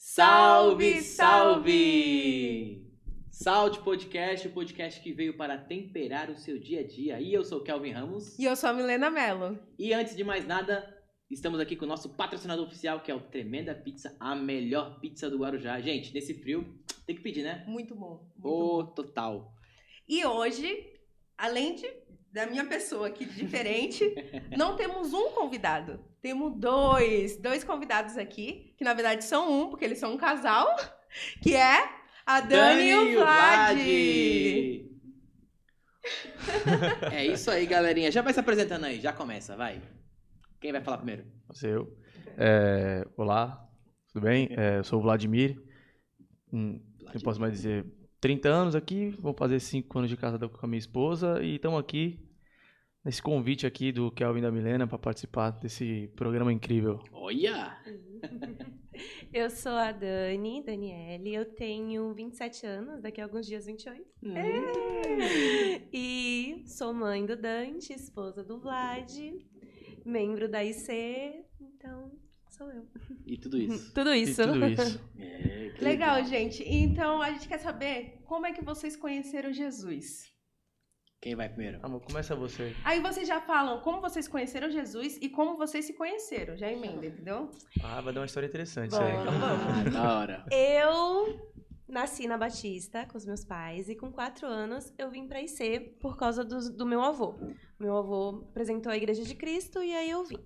Salve, salve! Salte Podcast, o podcast que veio para temperar o seu dia a dia. E eu sou o Kelvin Ramos. E eu sou a Milena Mello. E antes de mais nada, estamos aqui com o nosso patrocinador oficial, que é o Tremenda Pizza, a melhor pizza do Guarujá. Gente, nesse frio, tem que pedir, né? Muito bom. Ô, total. E hoje, além da minha pessoa aqui diferente, não temos um convidado. Temos dois convidados aqui, que na verdade são um, porque eles são um casal, que é a Dani e o Vlad. É isso aí, galerinha. Já vai se apresentando aí, já começa, vai. Quem vai falar primeiro? Eu. Olá, tudo bem? Eu sou o Vladimir. Eu posso mais dizer 30 anos aqui, vou fazer 5 anos de casado com a minha esposa e estamos aqui nesse convite aqui do Kelvin e da Milena para participar desse programa incrível. Olha! Eu sou a Daniele, eu tenho 27 anos, daqui a alguns dias 28. E sou mãe do Dante, esposa do Vlad, membro da IC, então sou eu. E tudo isso. Tudo isso. Que Legal, gente. Então, a gente quer saber como é que vocês conheceram Jesus. Quem vai primeiro? Amor, começa você. Aí vocês já falam como vocês conheceram Jesus e como vocês se conheceram. Já emenda, entendeu? Vai dar uma história interessante Bom, isso aí. Ah, da hora. Eu nasci na Batista com os meus pais e com 4 anos eu vim pra IC por causa do meu avô. Meu avô apresentou a Igreja de Cristo e aí eu vim.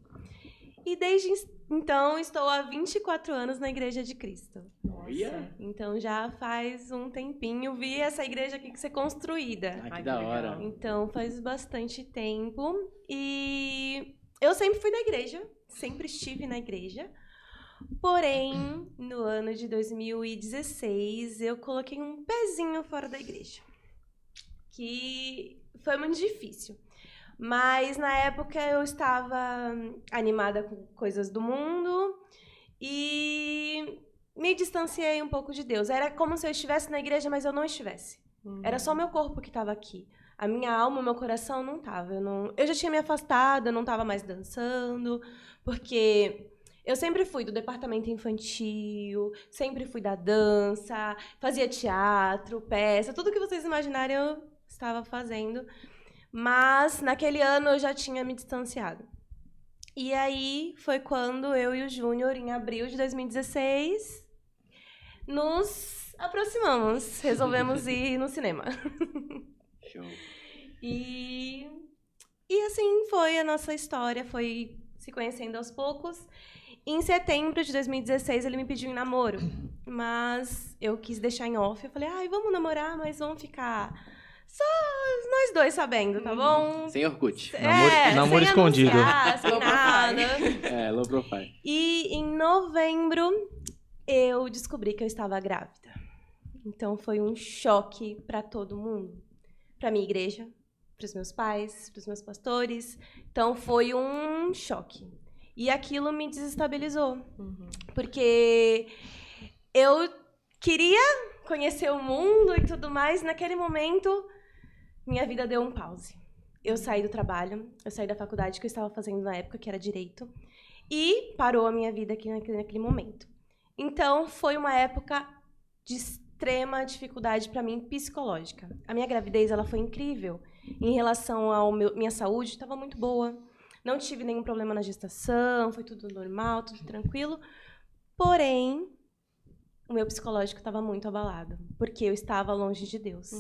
E desde então estou há 24 anos na Igreja de Cristo. Olha! Então já faz um tempinho vi essa igreja aqui ser construída. Ah, que Ai, da que hora. legal. Então faz bastante tempo. E eu sempre fui da igreja, sempre estive na igreja. Porém, no ano de 2016, eu coloquei um pezinho fora da igreja. Que foi muito difícil. Mas na época eu estava animada com coisas do mundo e me distanciei um pouco de Deus. Era como se eu estivesse na igreja, mas eu não estivesse. Era só meu corpo que estava aqui. A minha alma, o meu coração não estava. Eu já tinha me afastado, eu não estava mais dançando, porque eu sempre fui do departamento infantil, sempre fui da dança, fazia teatro, peça, tudo que vocês imaginarem eu estava fazendo. Mas naquele ano eu já tinha me distanciado. E aí foi quando eu e o Júnior, em abril de 2016, nos aproximamos. Resolvemos ir no cinema. Show. E assim foi a nossa história, foi se conhecendo aos poucos. Em setembro de 2016 ele me pediu em namoro, mas eu quis deixar em off. Eu falei, vamos namorar, mas vamos ficar só nós dois sabendo, tá bom? Sem Orkut. Namoro sem escondido. anunciar, sem Low nada. Low profile. E em novembro eu descobri que eu estava grávida. Então foi um choque para todo mundo. Para minha igreja, para os meus pais, para os meus pastores. Então foi um choque. E aquilo me desestabilizou. Porque eu queria conhecer o mundo e tudo mais. Naquele momento, minha vida deu um pause. Eu saí do trabalho, eu saí da faculdade que eu estava fazendo na época, que era Direito. E parou a minha vida aqui naquele momento. Então, foi uma época de extrema dificuldade para mim psicológica. A minha gravidez ela foi incrível. Em relação à minha saúde, estava muito boa. Não tive nenhum problema na gestação, foi tudo normal, tudo tranquilo. Porém, o meu psicológico estava muito abalado, porque eu estava longe de Deus.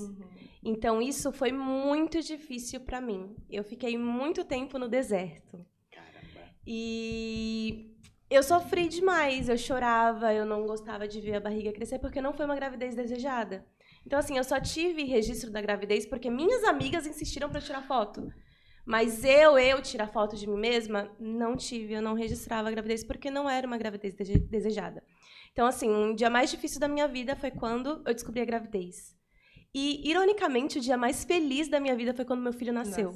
Então, isso foi muito difícil para mim. Eu fiquei muito tempo no deserto. Caramba. E eu sofri demais, eu chorava, eu não gostava de ver a barriga crescer, porque não foi uma gravidez desejada. Então, assim, eu só tive registro da gravidez porque minhas amigas insistiram para tirar foto. Mas eu tirar foto de mim mesma, não tive, eu não registrava a gravidez porque não era uma gravidez desejada. Então, assim, um dia mais difícil da minha vida foi quando eu descobri a gravidez. E, ironicamente, o dia mais feliz da minha vida foi quando meu filho nasceu.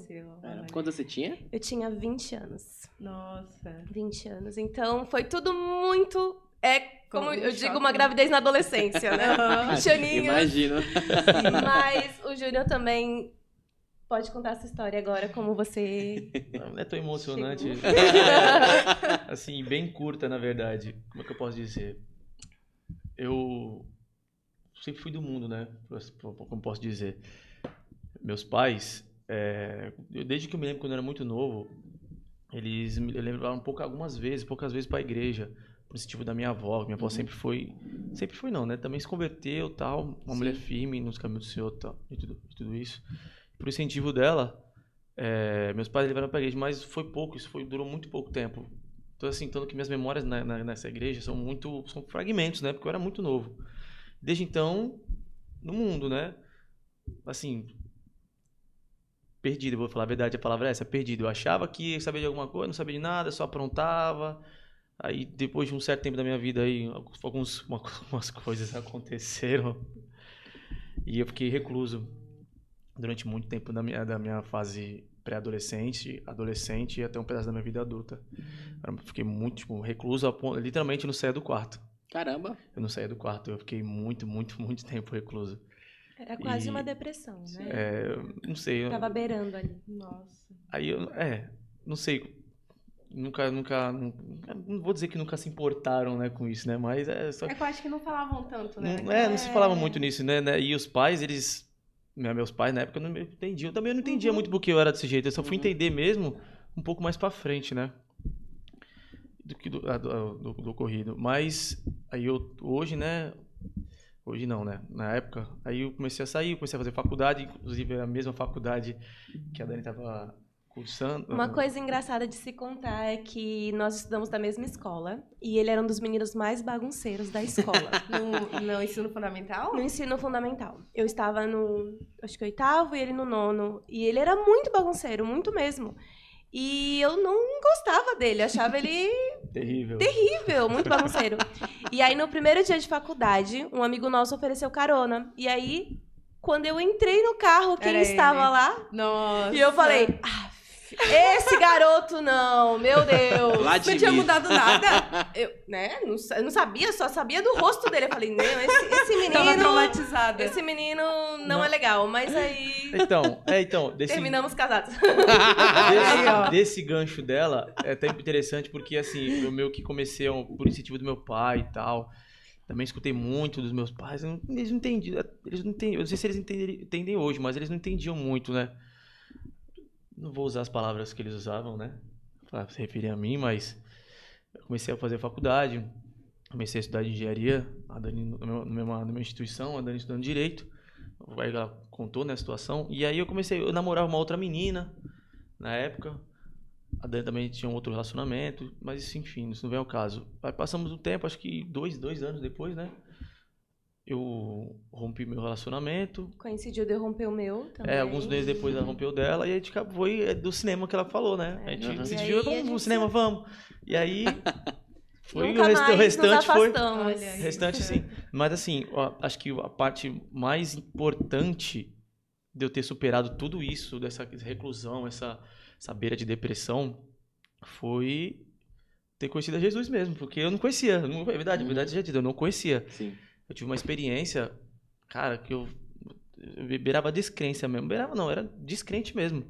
Quanto você tinha? Eu tinha 20 anos. Nossa. 20 anos. Então, foi tudo muito... como eu choque, digo, uma né? gravidez na adolescência, né? 20 aninhos. Imagino. Mas o Júnior também pode contar essa história agora, como você... Não é tão emocionante. Chegou. Assim, bem curta, na verdade. Como é que eu posso dizer? eu sempre fui do mundo, né? Como posso dizer. Meus pais, desde que eu me lembro quando eu era muito novo, eles me levaram poucas vezes para a igreja, por incentivo da minha avó. Minha avó sempre foi não, né? Também se converteu, tal, uma mulher firme nos caminhos do Senhor, tal, e tudo isso. Por incentivo dela, meus pais levaram para a igreja, mas foi pouco, durou muito pouco tempo. Então, assim, tanto que minhas memórias nessa igreja são fragmentos, né? Porque eu era muito novo. Desde então, no mundo, né? Assim, perdido, vou falar a verdade, a palavra é essa, perdido. Eu achava que sabia de alguma coisa, não sabia de nada, só aprontava. Aí, depois de um certo tempo da minha vida, aí, algumas coisas aconteceram. E eu fiquei recluso durante muito tempo da minha fase pré-adolescente, adolescente e até um pedaço da minha vida adulta. Eu fiquei muito, recluso, literalmente não saía do quarto. Caramba! Eu não saía do quarto, eu fiquei muito tempo recluso. Era quase uma depressão, né? Não sei. Tava beirando ali. Nossa. Aí não sei. Não vou dizer que nunca se importaram, né, com isso, né? Mas só É que eu acho que não falavam tanto, né? não se falava muito nisso, né? E os pais, meus pais na época não me entendiam. Eu também não entendia muito porque eu era desse jeito. Eu só fui entender mesmo um pouco mais pra frente, né? Do ocorrido. Mas aí hoje, né? Hoje não, né? Na época, aí eu comecei a sair, comecei a fazer faculdade, inclusive era a mesma faculdade que a Dani estava cursando. Uma coisa engraçada de se contar é que nós estudamos na mesma escola e ele era um dos meninos mais bagunceiros da escola. No ensino fundamental? No ensino fundamental. Eu estava no, acho que 8º e ele no 9º. E ele era muito bagunceiro, muito mesmo. E eu não gostava dele, achava ele terrível, muito bagunceiro. E aí, no primeiro dia de faculdade, um amigo nosso ofereceu carona. E aí, quando eu entrei no carro, quem estava lá? Nossa. E eu falei, esse garoto não, meu Deus. Não tinha mudado nada. Eu não sabia, só sabia do rosto dele. Eu falei, não, esse menino... Tava traumatizada. Esse menino não é legal, mas aí... Então, terminamos casados. Desse gancho dela, é até interessante porque, assim, eu meio que comecei por incentivo do meu pai e tal. Também escutei muito dos meus pais. Eles não entendiam. Eu não sei se eles entendem hoje, mas eles não entendiam muito, né? Não vou usar as palavras que eles usavam, né? Pra se referir a mim, mas eu comecei a fazer faculdade, comecei a estudar engenharia, a Dani na minha instituição, a Dani estudando direito. Aí ela contou, né, a situação. E aí eu namorava uma outra menina na época. A Dani também tinha um outro relacionamento, mas isso, enfim, isso não vem ao caso. Aí passamos um tempo, acho que dois anos depois, né? Eu rompi meu relacionamento. Coincidiu de eu romper o meu também. Alguns meses depois ela rompeu dela e a gente foi do cinema que ela falou, né? A gente decidiu, vamos no cinema, vamos. E aí foi o restante foi. O Restante sim. Mas assim, acho que a parte mais importante de eu ter superado tudo isso, dessa reclusão, essa beira de depressão, foi ter conhecido a Jesus mesmo, porque eu não conhecia. É verdade, já dito, eu não conhecia. Sim. Eu tive uma experiência, cara, que eu beirava descrença mesmo. Beirava não, era descrente mesmo.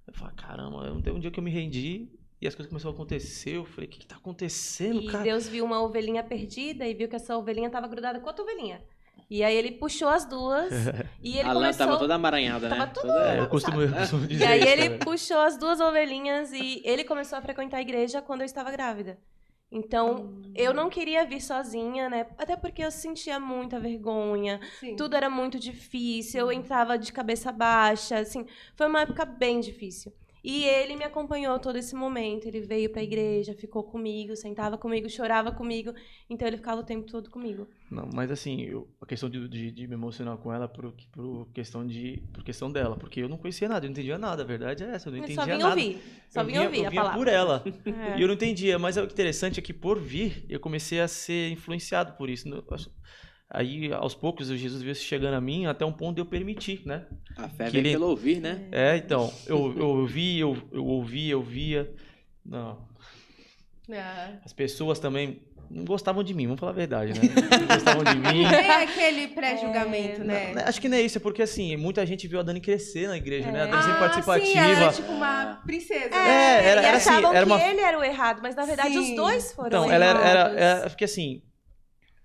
Eu falei, caramba, um dia que eu me rendi e as coisas começaram a acontecer. Eu falei, o que tá acontecendo, cara? E Deus viu uma ovelhinha perdida e viu que essa ovelhinha tava grudada com outra ovelhinha. E aí ele puxou as duas e ele A lã começou... tava toda amaranhada, né? Eu costumo dizer E aí isso, ele né? puxou as duas ovelhinhas e ele começou a frequentar a igreja quando eu estava grávida. Então, eu não queria vir sozinha, né? Até porque eu sentia muita vergonha. Sim. Tudo era muito difícil. Eu entrava de cabeça baixa, assim. Foi uma época bem difícil. E ele me acompanhou todo esse momento. Ele veio pra igreja, ficou comigo, sentava comigo, chorava comigo. Então, ele ficava o tempo todo comigo. Não, mas assim, a questão de me emocionar com ela por questão dela. Porque eu não conhecia nada, eu não entendia nada. A verdade é essa, eu não entendia nada. Só vim ouvir a palavra. Por ela. E eu não entendia. Mas o interessante é que por vir, eu comecei a ser influenciado por isso. Aí, aos poucos, o Jesus veio chegando a mim até um ponto de eu permitir, né? A fé vem pelo ouvir, né? Então, eu ouvi, eu ouvia, eu via. Não. As pessoas também não gostavam de mim, vamos falar a verdade, né? Não gostavam de mim. Tem aquele pré-julgamento, né? Acho que não é isso, é porque assim, muita gente viu a Dani crescer na igreja, né? A Dani sempre participativa. Sim, era tipo uma princesa. Era e achavam assim, era que ele era o errado, mas na verdade os dois foram então, errados. ela porque assim,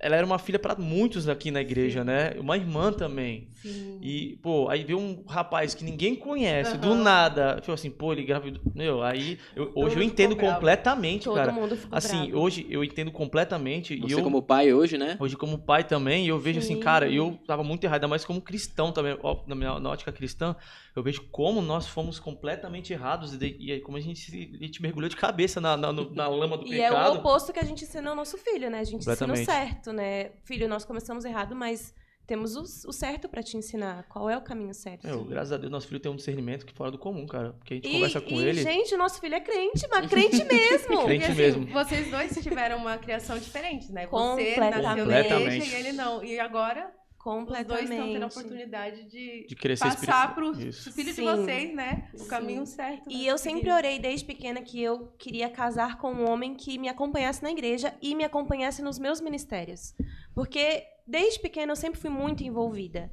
ela era uma filha pra muitos aqui na igreja, né? Uma irmã também. Sim. E, pô, aí veio um rapaz que ninguém conhece, do Aham. nada. Falou assim, pô, ele engravidou. Meu, aí, hoje eu mundo entendo ficou bravo. completamente, Todo cara. mundo ficou Assim, bravo. hoje eu entendo completamente. E Você eu, como pai hoje, né? hoje como pai também, e eu vejo assim, Sim. cara, eu tava muito errado, ainda mais como cristão também, ó, na ótica cristã, eu vejo como nós fomos completamente errados e aí como a gente mergulhou de cabeça na lama do E é o pecado. oposto que a gente ensina ao nosso filho, né? A gente ensina o Completamente. certo, né? Filho, nós começamos errado, mas temos o certo pra te ensinar. Qual é o caminho certo? Meu, graças a Deus, nosso filho tem um discernimento que é fora do comum, cara. Porque a gente E, conversa com ele. gente, o nosso filho é crente, mas crente mesmo. Crente E assim, mesmo. vocês dois tiveram uma criação diferente, né? Você Completamente. nasceu na igreja Completamente. e ele não. E agora os dois estão tendo a Completamente. oportunidade de De crescer passar pro Isso. filho de Sim. vocês, né? O Sim. caminho certo. E né? eu sempre orei desde pequena que eu queria casar com um homem que me acompanhasse na igreja e me acompanhasse nos meus ministérios. Porque desde pequena eu sempre fui muito envolvida.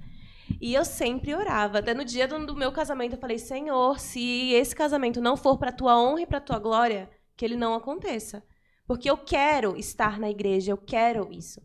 E eu sempre orava. Até no dia do meu casamento eu falei, Senhor, se esse casamento não for para tua honra e para tua glória, que ele não aconteça. Porque eu quero estar na igreja, eu quero isso.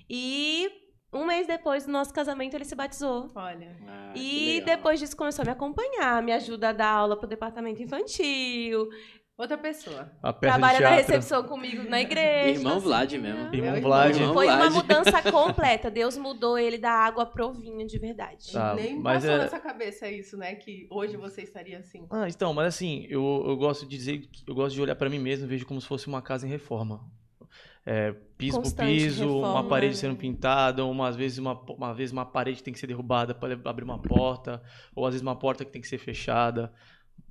E um mês depois do nosso casamento ele se batizou. Olha. Ah, que E legal. depois disso começou a me acompanhar, me ajuda a dar aula pro departamento infantil, Outra pessoa. A peça trabalha de na teatro. recepção comigo na igreja. Irmão assim, Vlad né? mesmo. Irmão É o Vlad. irmão Foi uma Vlad. mudança completa. Deus mudou ele da água pro vinho de verdade. Tá, Nem mas passou é- nessa cabeça isso, né? Que hoje você estaria assim. Ah, então, mas assim, eu gosto de dizer que eu gosto de olhar pra mim mesmo e vejo como se fosse uma casa em reforma. Piso por Constante piso, uma reforma. parede sendo pintada, uma vez uma parede tem que ser derrubada para abrir uma porta, ou às vezes uma porta que tem que ser fechada,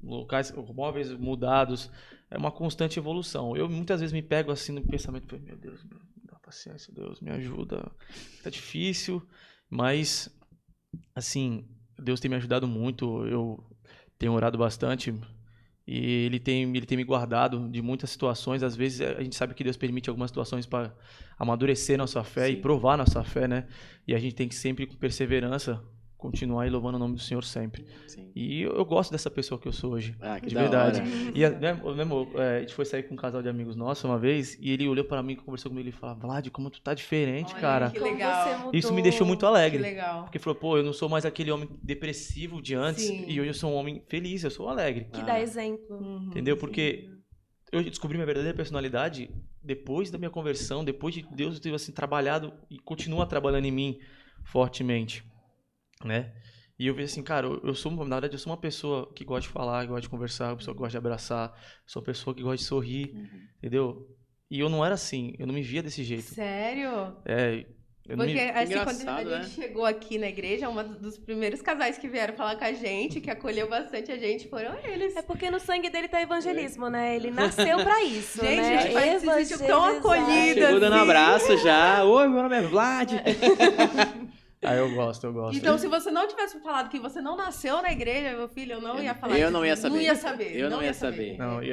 locais, móveis mudados, é uma constante evolução. Eu muitas vezes me pego assim no pensamento, meu Deus, me dá paciência, Deus, me ajuda, tá difícil, mas assim, Deus tem me ajudado muito, eu tenho orado bastante. E ele tem me guardado de muitas situações. Às vezes a gente sabe que Deus permite algumas situações para amadurecer nossa fé e Sim. provar nossa fé, né? E a gente tem que sempre, com perseverança, continuar aí louvando o nome do Senhor sempre. Sim. E eu gosto dessa pessoa que eu sou hoje. Ah, que De da verdade. hora. E a gente foi sair com um casal de amigos nossos uma vez e ele olhou para mim, conversou comigo e falou: Vlad, como tu tá diferente, Olha, cara. que Como legal. você mudou. Isso me deixou muito Que alegre. legal. Porque falou, pô, eu não sou mais aquele homem depressivo de antes Sim. e hoje eu sou um homem feliz, eu sou alegre. Que Ah. dá exemplo. Uhum. Entendeu? Porque eu descobri minha verdadeira personalidade depois da minha conversão, depois de Deus ter assim, trabalhado e continua trabalhando em mim fortemente, né? E eu vejo assim, cara, na verdade, eu sou uma pessoa que gosta de falar, que gosta de conversar, uma pessoa que gosta de abraçar, sou uma pessoa que gosta de sorrir, entendeu? E eu não era assim, eu não me via desse jeito. Sério? Eu não Porque me... assim, quando Engraçado, a gente chegou aqui na igreja, um dos primeiros casais que vieram falar com a gente, que acolheu bastante a gente, foram eles. É porque no sangue dele tá evangelismo, né? Ele nasceu pra isso, Gente, né? a gente vai se sentir tão Evangelizar. acolhida. Chegou dando assim. abraço já. Oi, meu nome é Vlad. Ah, eu gosto. Então, se você não tivesse falado que você não nasceu na igreja, meu filho, eu não ia falar Eu isso. não ia saber. Não ia saber. Eu não ia saber. Não, e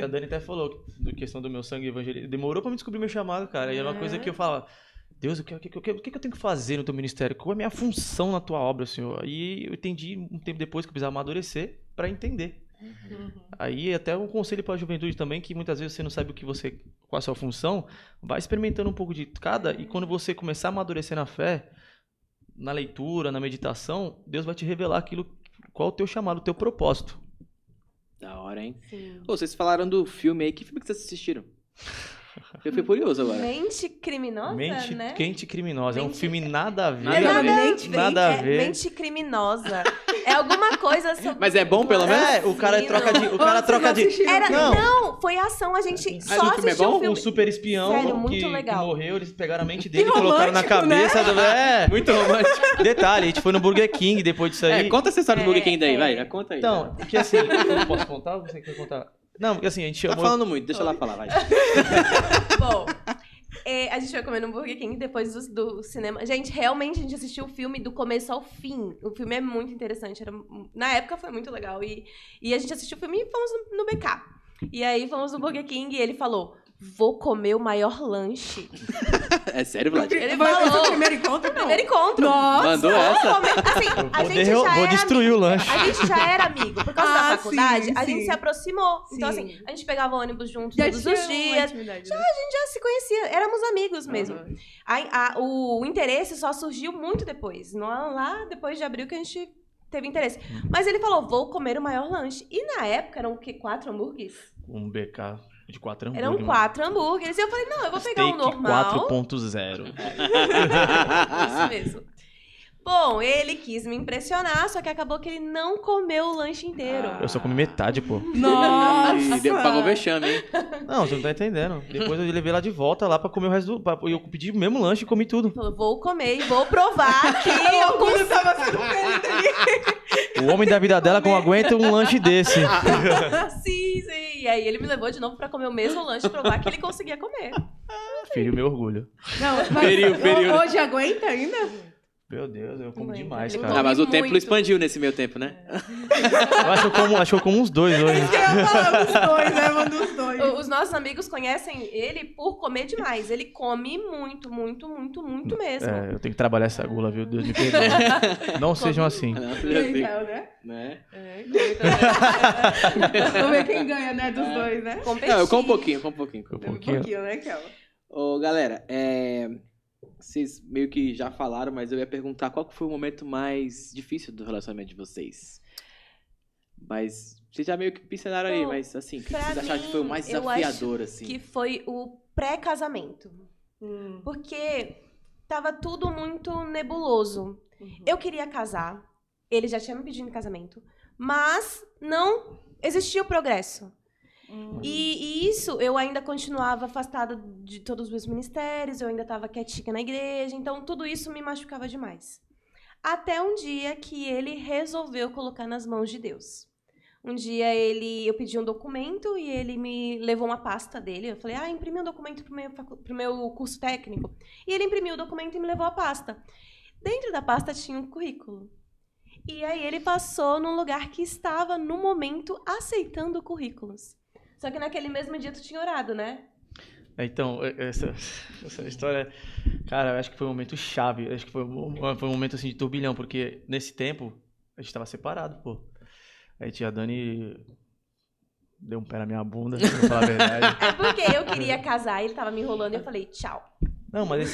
a Dani até falou da questão do meu sangue evangélico. Demorou pra me descobrir meu chamado, cara. E é uma coisa que eu falo, Deus, o que eu tenho que fazer no teu ministério? Qual é a minha função na tua obra, Senhor? E eu entendi um tempo depois que eu precisava amadurecer pra entender. Uhum. Aí até um conselho pra juventude também, que muitas vezes você não sabe qual é a sua função, vai experimentando um pouco de cada, e quando você começar a amadurecer na fé, na leitura, na meditação, Deus vai te revelar qual é o teu chamado, o teu propósito. Da hora, hein? Sim. Ô, vocês falaram do filme aí. Que filme que vocês assistiram? Eu fiquei curioso agora. Mente criminosa, Mente né? Quente e Criminosa. É um Mente- filme nada a ver. Nada a ver. Exatamente, Nada a é ver. mente criminosa. É alguma coisa sobre... Mas é bom, pelo menos? É, o cara Sim, troca de. O cara Vocês troca não de. assistiram Era, o filme? não, foi ação, a gente Mas só o filme é assistiu bom? o filme. Um super espião Sério, muito que legal. morreu, eles pegaram a mente dele e Que colocaram na romântico, cabeça do. É, Muito romântico. detalhe, a gente foi no Burger King depois disso aí. Conta essa história do Burger King daí, é. vai. Já conta aí. Então, porque assim, eu não posso contar? Você quer contar? Não, porque assim, a gente Tá chamou. falando muito, deixa ela falar, vai. Bom, a gente foi comer no Burger King depois do cinema. Gente, realmente a gente assistiu o filme do começo ao fim. O filme é muito interessante. Na época foi muito legal. E a gente assistiu o filme e fomos no BK. E aí fomos no Burger King e ele falou: vou comer o maior lanche. É sério, Vlad? Ele Foi falou. o primeiro encontro? Não. Primeiro encontro. Nossa! Mandou essa? Assim, a gente já Vou era destruir o lanche. A gente já era amigo. Por causa da Ah, faculdade, sim, a gente sim. se aproximou. Então, Sim. assim, a gente pegava ônibus juntos Já todos tinha os uma dias. intimidade, Já né? já se conhecia, éramos amigos mesmo. Aham. O interesse só surgiu muito depois. Lá depois de abril que a gente teve interesse. Mas ele falou, vou comer o maior lanche. E na época eram o quê? 4 hambúrgueres? Um BK de 4 hambúrguer. Eram 4 hambúrgueres. E eu falei, não, eu vou pegar um normal. 4.0. Isso mesmo. Bom, ele quis me impressionar, só que acabou que ele não comeu o lanche inteiro. Eu só comi metade, pô. Nossa! Pagou vexame, hein? Não, você não tá entendendo. Depois eu levei lá de volta lá pra comer o resto do... Eu pedi o mesmo lanche e comi tudo. Ele falou, vou comer e vou provar que eu consigo. tava sendo feito ali. O homem da vida dela não aguenta um lanche desse. Sim, sim. E aí ele me levou de novo pra comer o mesmo lanche e provar que ele conseguia comer. Feriu meu orgulho. Não, mas Feriu. hoje aguenta ainda? Meu Deus, eu como Aguenta. demais, Ele cara. Ah, mas o Muito. templo expandiu nesse meio tempo, né? Eu acho que eu como uns 2 hoje. Eu ia falar os dois, né? Manda os dois. Os nossos amigos conhecem ele por comer demais. Ele come muito, muito, muito, muito mesmo. É, eu tenho que trabalhar essa gula, viu? Deus me perdoe. Não sejam assim. Não, Então, né? né? Vamos ver quem ganha, né? Dos dois, né? Não, eu como um pouquinho. Um Um pouquinho. pouquinho, né, Kel? Ô, galera, vocês meio que já falaram, mas eu ia perguntar qual que foi o momento mais difícil do relacionamento de vocês. Mas vocês já meio que pincelaram aí, Bom, mas assim, o que pra vocês acharam que foi o mais mim, eu desafiador, acho assim? Que foi o pré-casamento. Porque tava tudo muito nebuloso. Eu queria casar, ele já tinha me pedido em casamento, mas não existia o progresso. E isso, eu ainda continuava afastada de todos os meus ministérios, eu ainda estava quietinha na igreja, então tudo isso me machucava demais. Até um dia que ele resolveu colocar nas mãos de Deus. Um dia eu pedi um documento e ele me levou uma pasta dele. Eu falei, imprimi um documento pro meu curso técnico. E ele imprimiu o documento e me levou a pasta. Dentro da pasta tinha um currículo. E aí ele passou num lugar que estava, no momento, aceitando currículos. Só que naquele mesmo dia tu tinha orado, né? Então, essa história, cara, eu acho que foi um momento chave. Acho que foi um momento assim de turbilhão, porque nesse tempo a gente tava separado, pô. Aí tia Dani deu um pé na minha bunda, pra falar a verdade. É porque eu queria casar, ele tava me enrolando e eu falei, tchau. Não, mas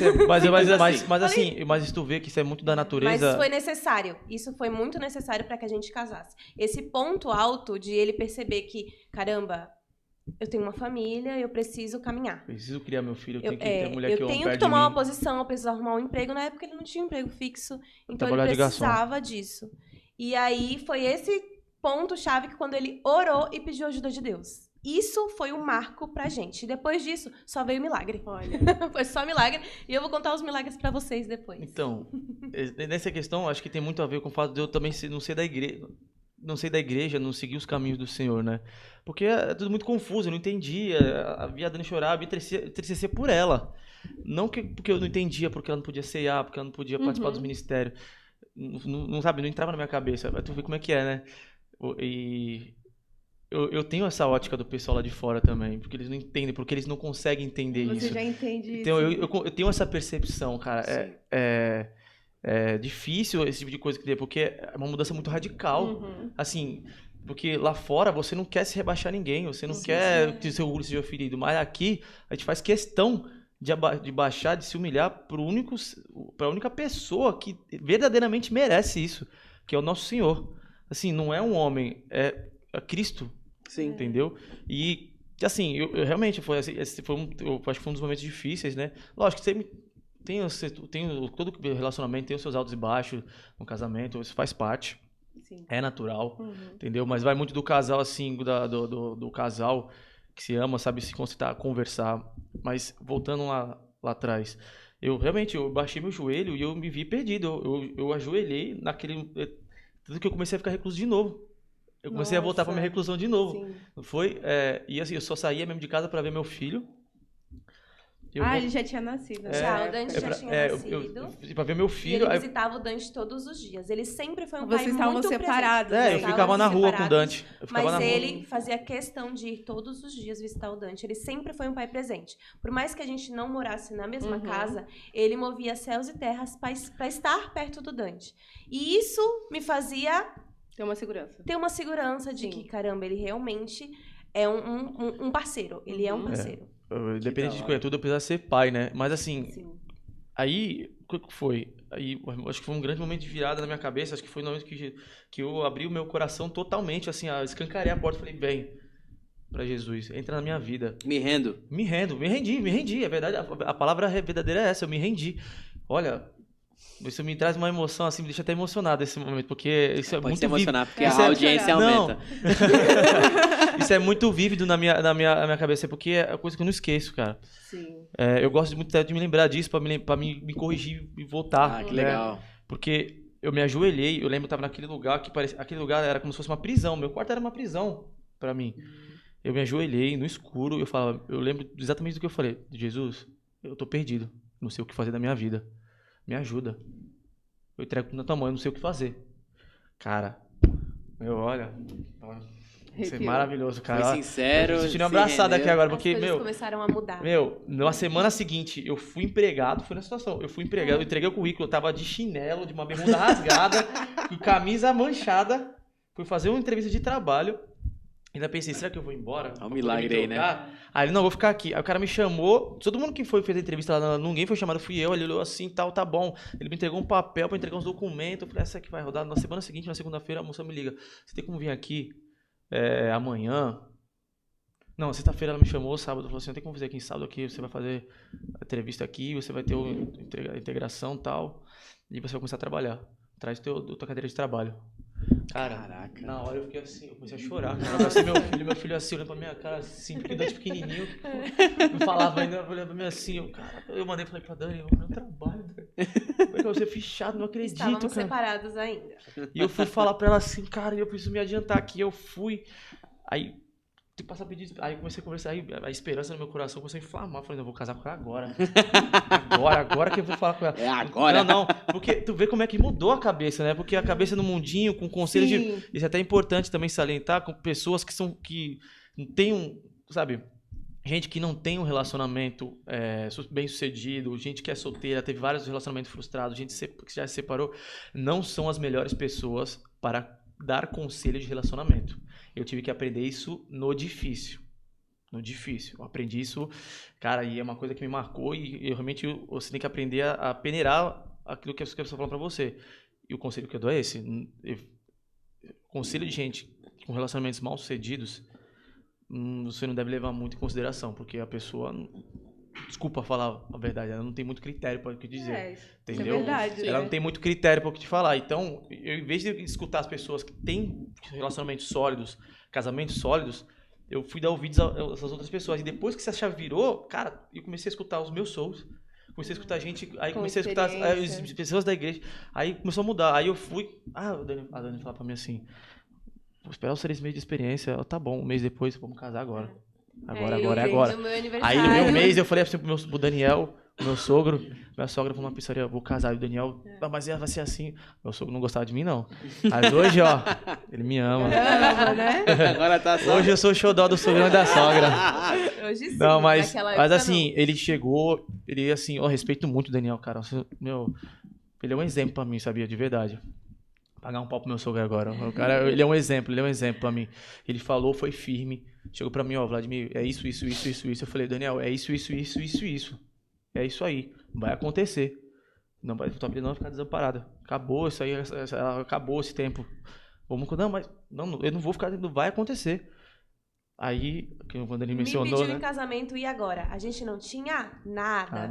mas tu vê que isso é muito da natureza. Mas foi necessário. Isso foi muito necessário para que a gente casasse. Esse ponto alto de ele perceber que, caramba, eu tenho uma família, eu preciso caminhar. Preciso criar meu filho, eu tenho que ter a mulher que eu eu tenho perto que de tomar uma mim. posição, eu preciso arrumar um emprego. Na época ele não tinha um emprego fixo, então Trabalhar ele de garçom. precisava disso. E aí foi esse ponto-chave que quando ele orou e pediu ajuda de Deus. Isso foi um marco pra gente. E depois disso, só veio milagre. Olha. Foi só milagre. E eu vou contar os milagres pra vocês depois. Então, nessa questão, acho que tem muito a ver com o fato de eu também não ser da igreja. Não sei da igreja, não seguir os caminhos do Senhor, né? Porque é tudo muito confuso, eu não entendia. Via a Dani chorar, eu entristecer por ela. Não porque eu não entendia, porque ela não podia ceiar, porque ela não podia participar dos ministérios. Não sabe, não entrava na minha cabeça. Vai tu ver como é que é, né? E eu tenho essa ótica do pessoal lá de fora também, porque eles não entendem, porque eles não conseguem entender isso. Você já entende Então, isso. eu tenho essa percepção, cara. É difícil esse tipo de coisa que tem, porque é uma mudança muito radical. Assim, porque lá fora você não quer se rebaixar ninguém, você não quer que o seu orgulho seja ferido, mas aqui a gente faz questão de baixar, de se humilhar para a única pessoa que verdadeiramente merece isso, que é o nosso Senhor. Assim, não é um homem, é Cristo. Sim. Entendeu? E, assim, eu realmente, eu acho que foi um dos momentos difíceis, né? Lógico que todo relacionamento tem os seus altos e baixos no casamento, isso faz parte. Sim. É natural, entendeu? Mas vai muito do casal, assim, do casal que se ama, sabe se conversar. Mas, voltando lá atrás, eu baixei meu joelho e eu me vi perdido. Eu ajoelhei tudo que eu comecei a ficar recluso de novo. Eu comecei a voltar para minha reclusão de novo. Sim. Foi, e assim, eu só saía mesmo de casa para ver meu filho. Ele já tinha nascido. Né? Já, o Dante já tinha nascido. Pra ver meu E filho... ele visitava o Dante todos os dias. Ele sempre foi um pai Vocês muito estavam separados. presente. eu ficava na rua com o Dante. Mas ele fazia questão de ir todos os dias visitar o Dante. Ele sempre foi um pai presente. Por mais que a gente não morasse na mesma casa, ele movia céus e terras para estar perto do Dante. E isso me fazia... Ter uma segurança. De que, caramba, ele realmente é um parceiro. Ele é um parceiro. Independente de escolher tudo, eu precisava ser pai, né? Mas assim, aí, o que foi? Aí, acho que foi um grande momento de virada na minha cabeça. Acho que foi no momento que eu abri o meu coração totalmente, assim, escancarei a porta e falei, vem pra Jesus, entra na minha vida. Me rendi, é verdade, a palavra verdadeira é essa, eu me rendi. Olha, isso me traz uma emoção, assim, me deixa até emocionado esse momento, porque isso é muito vívido. Porque a audiência aumenta. Isso é muito vívido na minha cabeça, porque é coisa que eu não esqueço, cara. Sim. Eu gosto muito de me lembrar disso, pra me corrigir e voltar. Que legal. Porque eu me ajoelhei, eu lembro que eu tava naquele lugar, aquele lugar era como se fosse uma prisão, meu quarto era uma prisão pra mim. Eu me ajoelhei no escuro, eu lembro exatamente do que eu falei, Jesus, eu tô perdido, não sei o que fazer da minha vida. Me ajuda. Eu entrego tudo na tua mão, eu não sei o que fazer. Cara, olha... Isso é maravilhoso, cara. Foi sincero. Eu tô sentindo abraçado aqui agora, porque, as coisas começaram a mudar. Na semana seguinte, eu fui empregado, foi na situação. Eu fui empregado, eu entreguei o currículo, eu tava de chinelo, de uma bermuda rasgada, com camisa manchada. Fui fazer uma entrevista de trabalho. Ainda pensei, será que eu vou embora? É um milagre aí, né? Aí ele, não, vou ficar aqui. Aí o cara me chamou, todo mundo que fez a entrevista lá, ninguém foi chamado, fui eu. Ele olhou assim, tal, tá bom. Ele me entregou um papel pra entregar uns documentos. Eu falei, essa aqui vai rodar. Na semana seguinte, na segunda-feira, a moça me liga. Você tem como vir aqui amanhã? Não, sexta-feira ela me chamou, sábado, falou assim, tem como fazer aqui em sábado aqui, você vai fazer a entrevista aqui, você vai ter a integração e tal, e você vai começar a trabalhar. Traz tua cadeira de trabalho. Cara, caraca. Na hora eu fiquei assim, eu comecei a chorar. Cara. Eu abracei meu filho assim, olhando pra minha cara assim, porque o Dante pequenininho, não falava ainda, olhando pra mim assim, eu falei pra Dani, meu trabalho, como é que eu vou ser fichado, não acredito, Estávamos cara. separados ainda. E eu fui falar pra ela assim, cara, eu preciso me adiantar aqui, eu fui, aí... passar pedido. Aí eu comecei a conversar, aí a esperança no meu coração começou a inflamar. Eu falei, não, eu vou casar com ela agora. agora que eu vou falar com ela. É agora. Não, porque tu vê como é que mudou a cabeça, né? Porque a cabeça no mundinho, com conselho de... Isso é até importante também salientar, com pessoas que não tem sabe? Gente que não tem um relacionamento bem sucedido, gente que é solteira, teve vários relacionamentos frustrados, gente que já se separou, não são as melhores pessoas para dar conselho de relacionamento. Eu tive que aprender isso no difícil. Eu aprendi isso, cara, e é uma coisa que me marcou e realmente você tem que aprender a peneirar aquilo que a pessoa fala pra você. E o conselho que eu dou é esse. Conselho de gente com relacionamentos mal sucedidos, você não deve levar muito em consideração, porque a pessoa... Desculpa falar a verdade, ela não tem muito critério para o que dizer. Entendeu? É verdade. Ela não tem muito critério para o que te falar. Então, em vez de escutar as pessoas que têm relacionamentos sólidos, casamentos sólidos, eu fui dar ouvidos a essas outras pessoas. E depois que essa chave virou, cara, eu comecei a escutar os meus sons. Comecei a escutar gente, aí comecei a escutar as pessoas da igreja. Aí começou a mudar. Aí eu fui... a Dani falou para mim assim, vou esperar os 3 meses de experiência. Tá bom, um mês depois, vamos casar agora. Agora. Aí no meu mês eu falei assim pro Daniel, meu sogro, minha sogra foi numa pizzaria, vou casar, e o Daniel, mas vai ser assim. Meu sogro não gostava de mim, não. Mas hoje, ó, ele me ama. Né? Agora tá só... Hoje eu sou o xodó do sogro e da sogra. Hoje sim. Não, mas assim, ele chegou, ele assim, eu respeito muito o Daniel, cara. Ele é um exemplo pra mim, sabia, de verdade. Pagar um pau pro meu sogro agora. O cara, ele é um exemplo pra mim. Ele falou, foi firme. Chegou pra mim, ó, Vladimir, é isso. Eu falei, Daniel, é isso. É isso aí. Vai acontecer. Não vai ficar desamparado. Acabou isso aí, acabou esse tempo. Eu não vou ficar, não vai acontecer. Aí, quando ele mencionou, me pediu em casamento, e agora? A gente não tinha nada,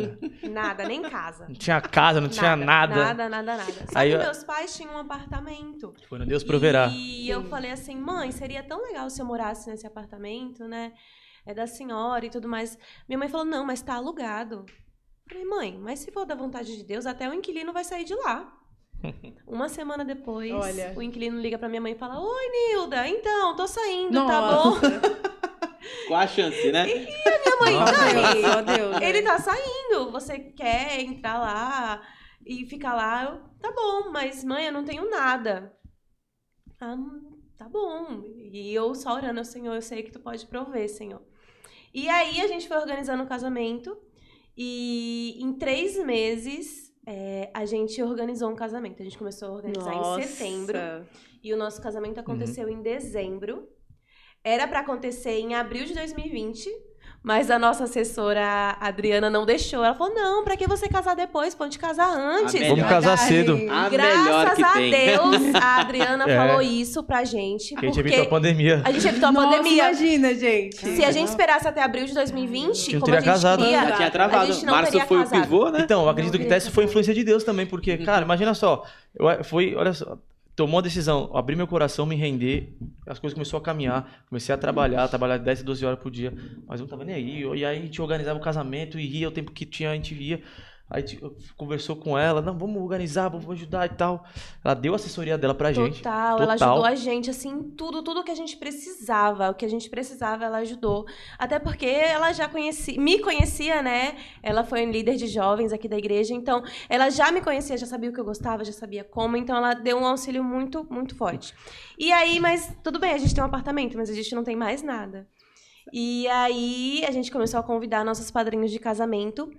nem casa. Não tinha casa, não tinha nada. Nada. Só que meus pais tinham um apartamento. Foi no Deus proverá. E eu falei assim, mãe, seria tão legal se eu morasse nesse apartamento, né? É da senhora e tudo mais. Minha mãe falou, não, mas tá alugado. Eu falei, mãe, mas se for da vontade de Deus, até o inquilino vai sair de lá. Uma semana depois, o inquilino liga pra minha mãe e fala, oi, Nilda, então, tô saindo, tá bom? Qual a chance, né? E a minha mãe, Meu Deus, ele tá saindo, você quer entrar lá e ficar lá? Tá bom, mas mãe, eu não tenho nada. Ah, tá bom. E eu só orando, Senhor, eu sei que tu pode prover, Senhor. E aí a gente foi organizando o casamento e em 3 meses a gente organizou um casamento. A gente começou a organizar em setembro e o nosso casamento aconteceu em dezembro. Era pra acontecer em abril de 2020, mas a nossa assessora, Adriana, não deixou. Ela falou, não, pra que você casar depois? Pode casar antes. Vamos casar cedo. Graças a Deus, a Adriana falou isso pra gente. Porque a gente evitou a pandemia. A gente evitou a pandemia. Imagina, gente. Se a gente esperasse até abril de 2020, não como a teria gente casado. queria, Já tinha travado. a gente não Março teria foi casado. o pivô, né? Então, eu acredito que essa foi influência de Deus também, porque, cara, imagina só, olha só, tomou a decisão, abri meu coração, me render, as coisas começaram a caminhar, comecei a trabalhar 10, 12 horas por dia, mas eu não tava nem aí, e aí a gente organizava o casamento e ria o tempo que tinha, a gente via, aí conversou com ela, não, vamos organizar, vamos ajudar e tal, ela deu a assessoria dela pra gente. Total, ela ajudou a gente, assim, tudo que a gente precisava, o que a gente precisava ela ajudou, até porque ela já me conhecia, né, ela foi líder de jovens aqui da igreja, então ela já me conhecia, já sabia o que eu gostava, já sabia como, então ela deu um auxílio muito, muito forte. E aí, mas tudo bem, a gente tem um apartamento, mas a gente não tem mais nada. E aí a gente começou a convidar nossos padrinhos de casamento.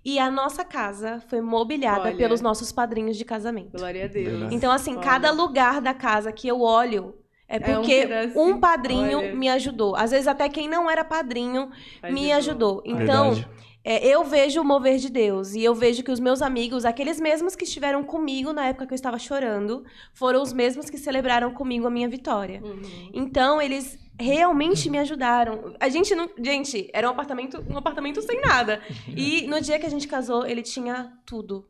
E a nossa casa foi mobiliada pelos nossos padrinhos de casamento. Glória a Deus. Então, assim, cada lugar da casa que eu olho é porque um padrinho me ajudou. Às vezes, até quem não era padrinho me ajudou. Então, eu vejo o mover de Deus. E eu vejo que os meus amigos, aqueles mesmos que estiveram comigo na época que eu estava chorando, foram os mesmos que celebraram comigo a minha vitória. Então, eles realmente me ajudaram. A gente não... Gente, era um apartamento sem nada. E no dia que a gente casou, ele tinha tudo.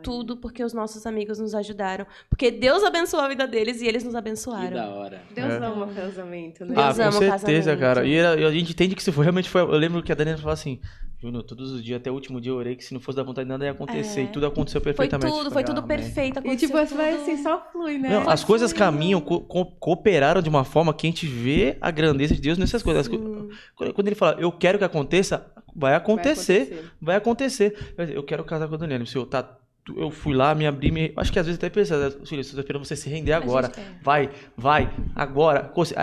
Tudo porque os nossos amigos nos ajudaram. Porque Deus abençoou a vida deles e eles nos abençoaram. Que da hora. Deus ama o casamento, né? Deus ama com certeza, cara. E a gente entende que se for realmente foi... Eu lembro que a Daniela falou assim, Júnior, todos os dias, até o último dia eu orei que se não fosse da vontade de nada ia acontecer. E tudo aconteceu perfeitamente. Foi tudo perfeito. E tipo, vai assim, só flui, né? Não, as coisas caminham, cooperaram de uma forma que a gente vê a grandeza de Deus nessas coisas. Quando ele fala, eu quero que aconteça, vai acontecer. Vai acontecer. Eu quero casar com a Daniela. Senhor, tá... Eu fui lá, me abri, acho que às vezes até pensa, filho, estou esperando você se render agora. Vai, agora que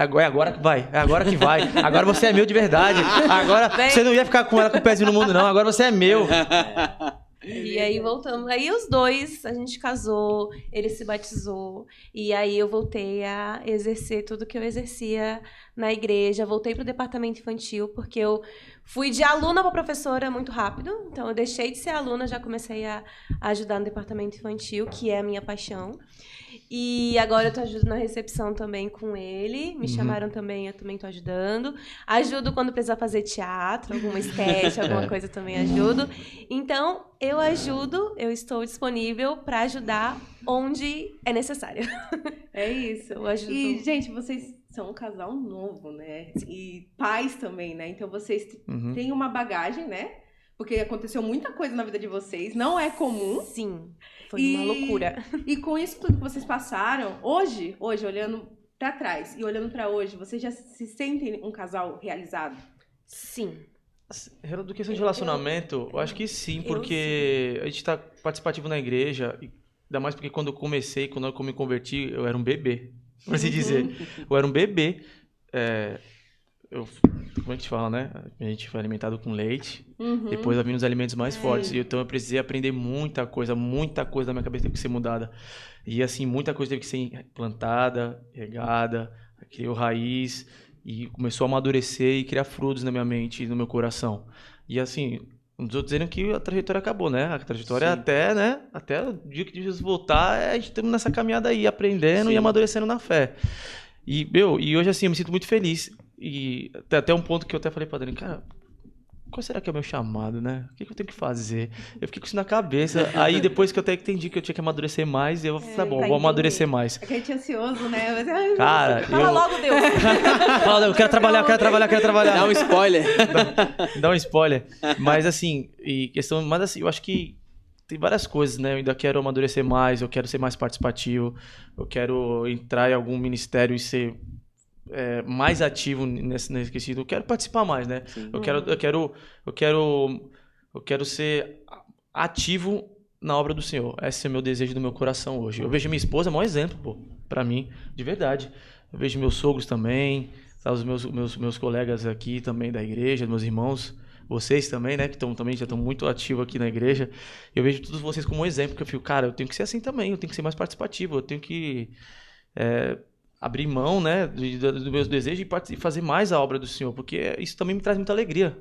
vai, é agora que vai. Agora você é meu de verdade. Agora você não ia ficar com ela com o pezinho no mundo, não. Agora você é meu. E aí voltamos. Aí os dois, a gente casou, ele se batizou. E aí eu voltei a exercer tudo que eu exercia na igreja. Voltei para o departamento infantil, porque eu fui de aluna para professora muito rápido. Então eu deixei de ser aluna, já comecei a ajudar no departamento infantil, que é a minha paixão. E agora eu tô ajudando na recepção também com ele. Me chamaram também, eu também tô ajudando. Ajudo quando precisar fazer teatro, alguma sketch, alguma coisa também ajudo. Então, eu ajudo, eu estou disponível para ajudar onde é necessário. É isso. Eu ajudo. E, gente, vocês são um casal novo, né? E pais também, né? Então, vocês têm uma bagagem, né? Porque aconteceu muita coisa na vida de vocês, não é comum. Sim, foi uma loucura. E com isso tudo que vocês passaram, hoje olhando pra trás e olhando pra hoje, vocês já se sentem um casal realizado? Sim. Do questão de relacionamento, eu acho que sim, porque a gente tá participativo na igreja, ainda mais porque quando eu me converti, eu era um bebê, por assim dizer. Eu era um bebê. Como é que te fala, né? A gente foi alimentado com leite, depois vindo os alimentos mais fortes. E então eu precisei aprender muita coisa da minha cabeça teve que ser mudada. E assim, muita coisa teve que ser plantada, regada, criou raiz e começou a amadurecer e criar frutos na minha mente e no meu coração. E assim, não estou dizendo que a trajetória acabou, né? A trajetória até o dia que Jesus voltar, a gente estamos nessa caminhada aí, aprendendo e amadurecendo na fé. E hoje assim, eu me sinto muito feliz. E até um ponto que eu até falei pra Dani, cara, qual será que é o meu chamado, né? O que eu tenho que fazer? Eu fiquei com isso na cabeça. Aí depois que eu até entendi que eu tinha que amadurecer mais, eu falei, tá bom, vou amadurecer mais. É que a gente é ansioso, né? Cara, Fala logo, Deus. Fala, eu quero trabalhar. Dá um spoiler. Dá um spoiler. Mas assim, eu acho que tem várias coisas, né? Eu ainda quero amadurecer mais, eu quero ser mais participativo, eu quero entrar em algum ministério e ser mais ativo nesse sentido. Eu quero participar mais, né? Sim. Eu quero ser ativo na obra do Senhor. Esse é o meu desejo do meu coração hoje. Eu vejo minha esposa, é o maior exemplo, pô, pra mim, de verdade. Eu vejo meus sogros também, os meus colegas aqui também da igreja, meus irmãos, vocês também, né, que também já estão muito ativos aqui na igreja. Eu vejo todos vocês como um exemplo, porque eu fico, cara, eu tenho que ser assim também, eu tenho que ser mais participativo, eu tenho que abrir mão, né, dos meus desejos e fazer mais a obra do Senhor, porque isso também me traz muita alegria.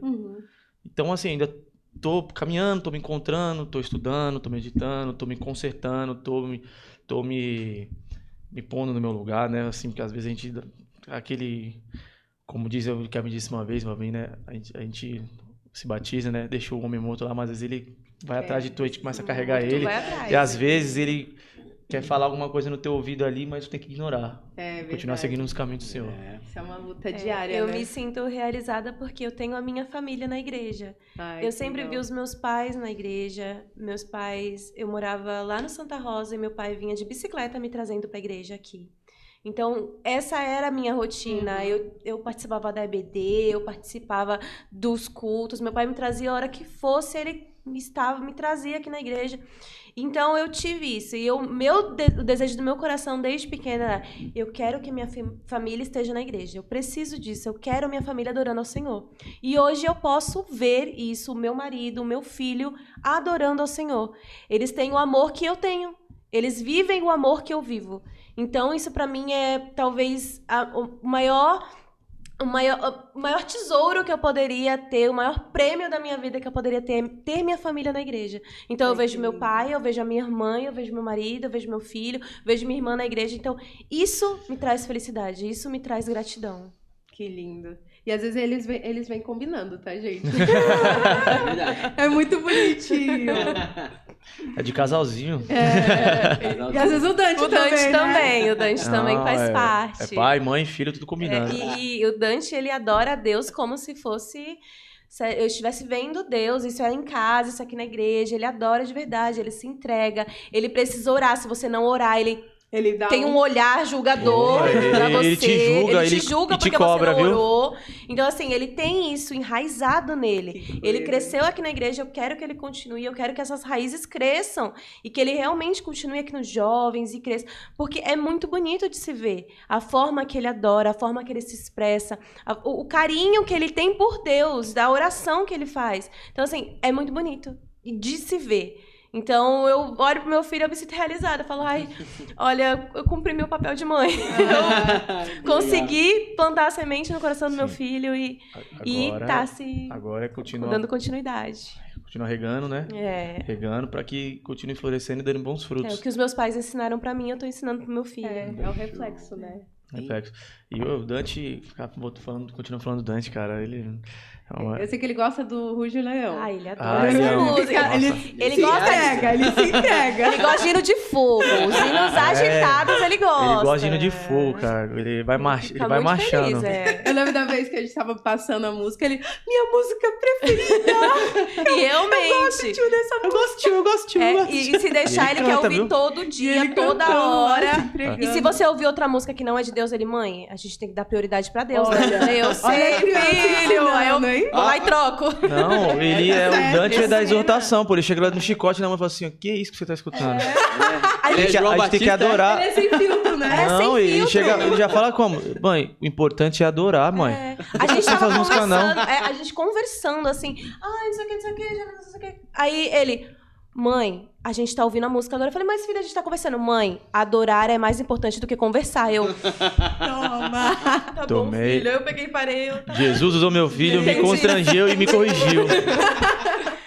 Então, assim, ainda tô caminhando, tô me encontrando, tô estudando, tô meditando, tô me consertando, tô me pondo no meu lugar, né, assim, porque às vezes a gente, como o Kevin disse uma vez, né, a gente se batiza, né, deixa o homem morto lá, mas às vezes ele vai atrás de tu, a gente começa a carregar ele, e às vezes ele quer falar alguma coisa no teu ouvido ali, mas tu tem que ignorar. Continuar seguindo nos caminhos do Senhor. Isso é uma luta diária, Eu né? me sinto realizada porque eu tenho a minha família na igreja. Eu sempre vi os meus pais na igreja. Meus pais, eu morava lá no Santa Rosa e meu pai vinha de bicicleta me trazendo para a igreja aqui. Então, essa era a minha rotina. Eu participava da EBD, eu participava dos cultos. Meu pai me trazia a hora que fosse, ele me trazia aqui na igreja. Então, eu tive isso. E o desejo do meu coração desde pequena era, eu quero que minha família esteja na igreja. Eu preciso disso. Eu quero minha família adorando ao Senhor. E hoje eu posso ver isso, o meu marido, o meu filho, adorando ao Senhor. Eles têm o amor que eu tenho. Eles vivem o amor que eu vivo. Então, isso para mim é talvez o maior tesouro que eu poderia ter, o maior prêmio da minha vida que eu poderia ter minha família na igreja. Então, eu vejo meu pai, eu vejo a minha irmã, eu vejo meu marido, eu vejo meu filho, vejo minha irmã na igreja. Então, isso me traz felicidade, isso me traz gratidão. Que lindo. E às vezes eles vêm combinando, tá, gente? É muito bonitinho. É de casalzinho. E às vezes o Dante também. O Dante também faz parte. É pai, mãe, filho, tudo combinado. E o Dante, ele adora a Deus como se fosse... Se eu estivesse vendo Deus, isso era em casa, isso aqui na igreja. Ele adora de verdade, ele se entrega. Ele precisa orar. Se você não orar, ele tem um olhar julgador pra você. Ele te julga porque te cobra, você não orou. Então, assim, ele tem isso enraizado nele. Ele cresceu aqui na igreja, eu quero que ele continue, eu quero que essas raízes cresçam. E que ele realmente continue aqui nos jovens e cresça. Porque é muito bonito de se ver. A forma que ele adora, a forma que ele se expressa, o carinho que ele tem por Deus, da oração que ele faz. Então, assim, é muito bonito de se ver. Então, eu olho pro meu filho e eu me sinto realizada. Eu falo, olha, eu cumpri meu papel de mãe. Eu consegui plantar a semente no coração do meu filho e tá se dando continuidade. Continua regando, né? Regando para que continue florescendo e dando bons frutos. O que os meus pais ensinaram para mim, eu tô ensinando pro meu filho. É o reflexo, né? Reflexo. E o Dante, continua falando do Dante, cara, ele... Eu sei que ele gosta do Ruge e Leão. Ele adora essa música. Ele se entrega. Ele gosta de hino de fogo. Os hinos agitados ele gosta. Ele gosta de hino de fogo, cara. Ele vai marchando. Feliz, Eu lembro da vez que a gente tava passando a música, ele... Minha música preferida. E realmente. Eu gosto dessa música. Eu gosto. E se deixar, ele quer ouvir todo dia, toda hora. E se você ouvir outra música que não é de Deus, mãe, a gente tem que dar prioridade pra Deus, né? Eu sei, filho. Vai, troco. Não, o Dante é da exortação, pô. Ele chega lá no chicote na mão e fala assim, que é isso que você tá escutando? A gente tem que adorar. Ele é sem filtro, né? Não, ele já fala como? Mãe, o importante é adorar, mãe. A gente tava conversando, a gente conversando assim, não sei o que. Aí ele, mãe, a gente tá ouvindo a música agora. Eu falei, mas filha, a gente tá conversando. Mãe, adorar é mais importante do que conversar. Toma. Tá bom, filho. Eu peguei e parei. Jesus usou meu filho, me constrangeu e me corrigiu.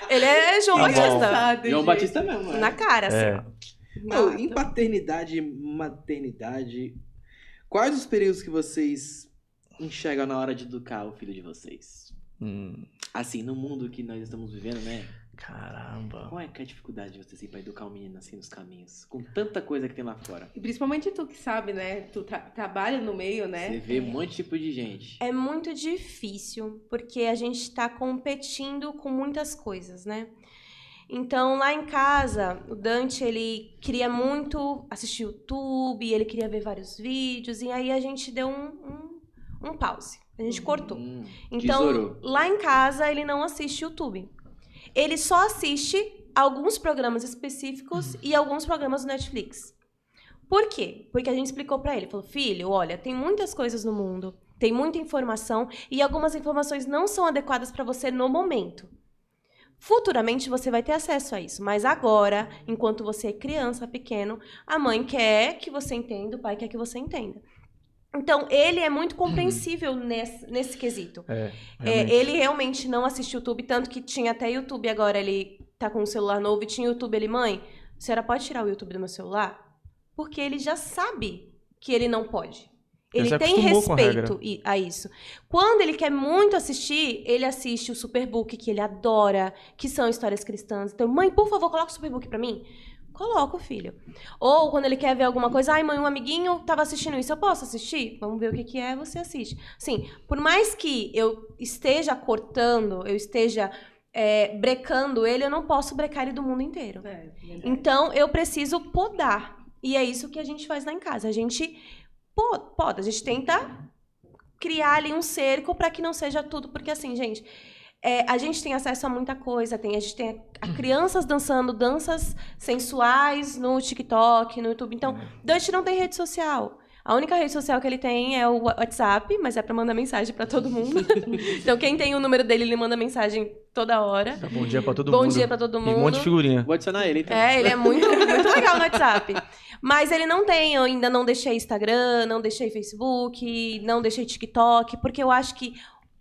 Ele é João Batista. João Batista mesmo. Na cara, assim. Em paternidade e maternidade, quais os períodos que vocês enxergam na hora de educar o filho de vocês? Assim, no mundo que nós estamos vivendo, né? Caramba. Qual é a dificuldade de você assim, pra educar um menino assim nos caminhos? Com tanta coisa que tem lá fora. E principalmente tu que sabe, né? Tu trabalha no meio, né? Você vê um monte de tipo de gente. É muito difícil, porque a gente tá competindo com muitas coisas, né? Então, lá em casa, o Dante, ele queria muito assistir YouTube, ele queria ver vários vídeos, e aí a gente deu um pause. A gente cortou. Então, tesourou. Lá em casa, ele não assiste YouTube. Ele só assiste alguns programas específicos e alguns programas do Netflix. Por quê? Porque a gente explicou pra ele. Falou, filho, olha, tem muitas coisas no mundo, tem muita informação e algumas informações não são adequadas pra você no momento. Futuramente você vai ter acesso a isso, mas agora, enquanto você é criança, pequeno, a mãe quer que você entenda, o pai quer que você entenda. Então, ele é muito compreensível nesse quesito. Ele realmente não assiste YouTube, tanto que tinha até YouTube agora, ele tá com um celular novo e tinha YouTube, ele, mãe, a senhora pode tirar o YouTube do meu celular? Porque ele já sabe que ele não pode. Ele tem respeito a isso. Quando ele quer muito assistir, ele assiste o Superbook, que ele adora, que são histórias cristãs. Então, mãe, por favor, coloca o Superbook pra mim. Coloca, filho. Ou quando ele quer ver alguma coisa, ai, mãe, um amiguinho tava assistindo isso, eu posso assistir? Vamos ver o que é, você assiste. Assim, por mais que eu esteja cortando, eu esteja brecando ele, eu não posso brecar ele do mundo inteiro. Então, eu preciso podar. E é isso que a gente faz lá em casa. A gente poda, a gente tenta criar ali um cerco para que não seja tudo, porque assim, gente, a gente tem acesso a muita coisa, a gente tem crianças dançando danças sensuais no TikTok, no YouTube, então, a gente não tem rede social. A única rede social que ele tem é o WhatsApp, mas é pra mandar mensagem pra todo mundo. Então, quem tem o número dele, ele manda mensagem toda hora. Bom dia pra todo mundo. Bom dia pra todo mundo. E um monte de figurinha. Vou adicionar ele, então. Ele é muito, muito legal no WhatsApp. Mas ele não tem, eu ainda não deixei Instagram, não deixei Facebook, não deixei TikTok, porque eu acho que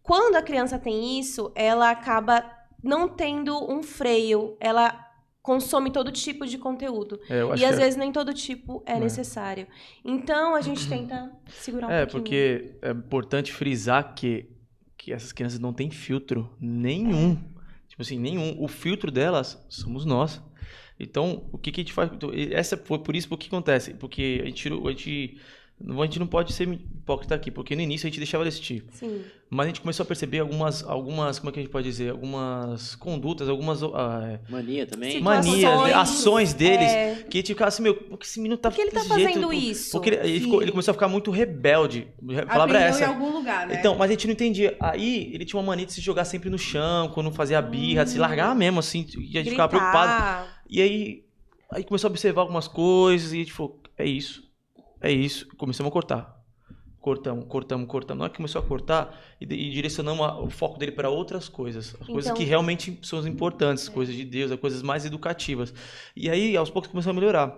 quando a criança tem isso, ela acaba não tendo um freio, ela consome todo tipo de conteúdo. E às vezes nem todo tipo é necessário. Então a gente tenta segurar um pouquinho. Porque é importante frisar que essas crianças não têm filtro nenhum. Tipo assim, nenhum. O filtro delas somos nós. Então, o que a gente faz? Essa foi por isso, porque acontece? Porque a gente não pode ser hipócrita aqui, porque no início a gente deixava de assistir. Sim. Mas a gente começou a perceber algumas, como é que a gente pode dizer? Algumas condutas, algumas... Mania também? Manias, ações deles, que a gente ficava assim, por que esse menino tá... Por que ele tá fazendo isso? Porque ele começou a ficar muito rebelde. A palavra é essa. Em algum lugar, né? Então, mas a gente não entendia. Aí, ele tinha uma mania de se jogar sempre no chão, quando fazia birra, de se largar mesmo, assim, e a gente ficava preocupado. E aí começou a observar algumas coisas, e a gente falou, é isso. Começamos a cortar. Cortamos. Na hora que começou a cortar, e direcionamos o foco dele para outras coisas. As coisas que realmente são as importantes, coisas de Deus, as coisas mais educativas. E aí, aos poucos, começou a melhorar.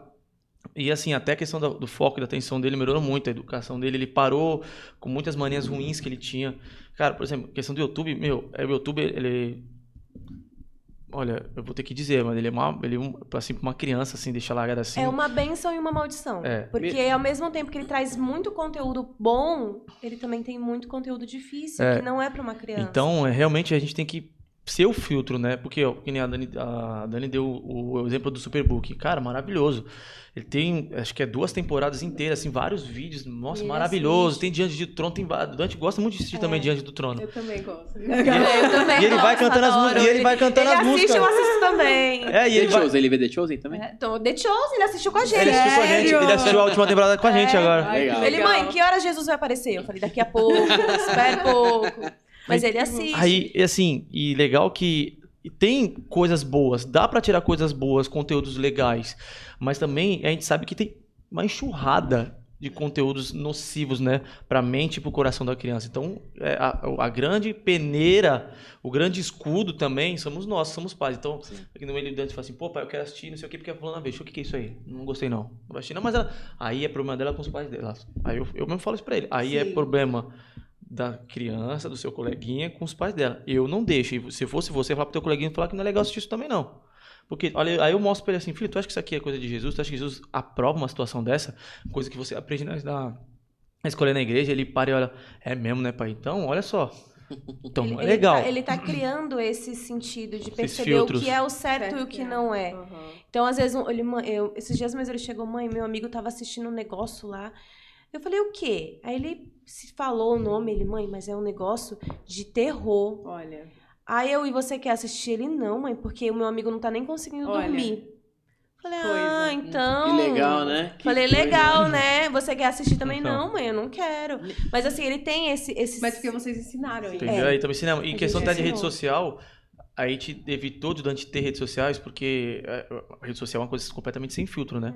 E assim, até a questão do foco e da atenção dele melhorou muito. A educação dele, ele parou com muitas manias ruins que ele tinha. Cara, por exemplo, a questão do YouTube, o YouTube, ele... Olha, eu vou ter que dizer, mas ele assim, pra uma criança, assim, deixa largada assim. É uma bênção e uma maldição. Porque ao mesmo tempo que ele traz muito conteúdo bom, ele também tem muito conteúdo difícil, que não é pra uma criança. Então, realmente, a gente tem que ser o filtro, né? Porque, que nem a Dani deu o exemplo do Superbook. Cara, maravilhoso. Ele tem, acho que 2 temporadas inteiras, assim, vários vídeos. Nossa, maravilhoso. Assiste. Tem Diante do Trono, tem vários. Dante gosta muito de assistir também Diante do Trono. Eu também gosto. E ele vai cantando as músicas. E ele vai cantando as músicas. Eu assisto também. Ele vê The Chosen também? The Chosen, ele assistiu com a gente. Ele assistiu a última temporada com a gente agora. Legal. Ele, mãe, que hora Jesus vai aparecer? Eu falei, daqui a pouco, espere pouco. Mas ele assiste. Aí, assim, e legal que tem coisas boas, dá pra tirar coisas boas, conteúdos legais, mas também a gente sabe que tem uma enxurrada de conteúdos nocivos, né, pra mente e pro coração da criança. Então, a grande peneira, o grande escudo também somos nós, somos pais. Então, aqui no meio do Dante fala assim, pô, pai, eu quero assistir, não sei o que, porque a fulana vê, o que é isso aí? Não gostei não vai assistir não, mas aí é problema dela com os pais dela. Aí eu mesmo falo isso pra ele, aí é problema da criança, do seu coleguinha com os pais dela. Eu não deixo. E se fosse você falar pro teu coleguinha falar que não é legal assistir isso também, não. Porque, olha, aí eu mostro pra ele assim, filho, tu acha que isso aqui é coisa de Jesus? Tu acha que Jesus aprova uma situação dessa? Coisa que você aprende na escola na igreja, ele para e olha, é mesmo, né, pai? Então, olha só. Então, é legal. Ele tá criando esse sentido de perceber o que é o certo e o que não é. Então, às vezes, esses dias mesmo ele chegou, mãe, meu amigo tava assistindo um negócio lá. Eu falei, o quê? Aí ele se falou o nome, ele, mãe, mas é um negócio de terror. Olha. Aí e você quer assistir? Ele, não, mãe, porque o meu amigo não tá nem conseguindo dormir. Falei, então... Que legal, né? Falei, legal, né? Você quer assistir também? Não, mãe, eu não quero. Mas assim, ele tem esse... Mas porque vocês ensinaram. Entendeu? Aí também ensinamos. E questão até de rede social, a gente evitou de ter redes sociais, porque a rede social é uma coisa completamente sem filtro, né?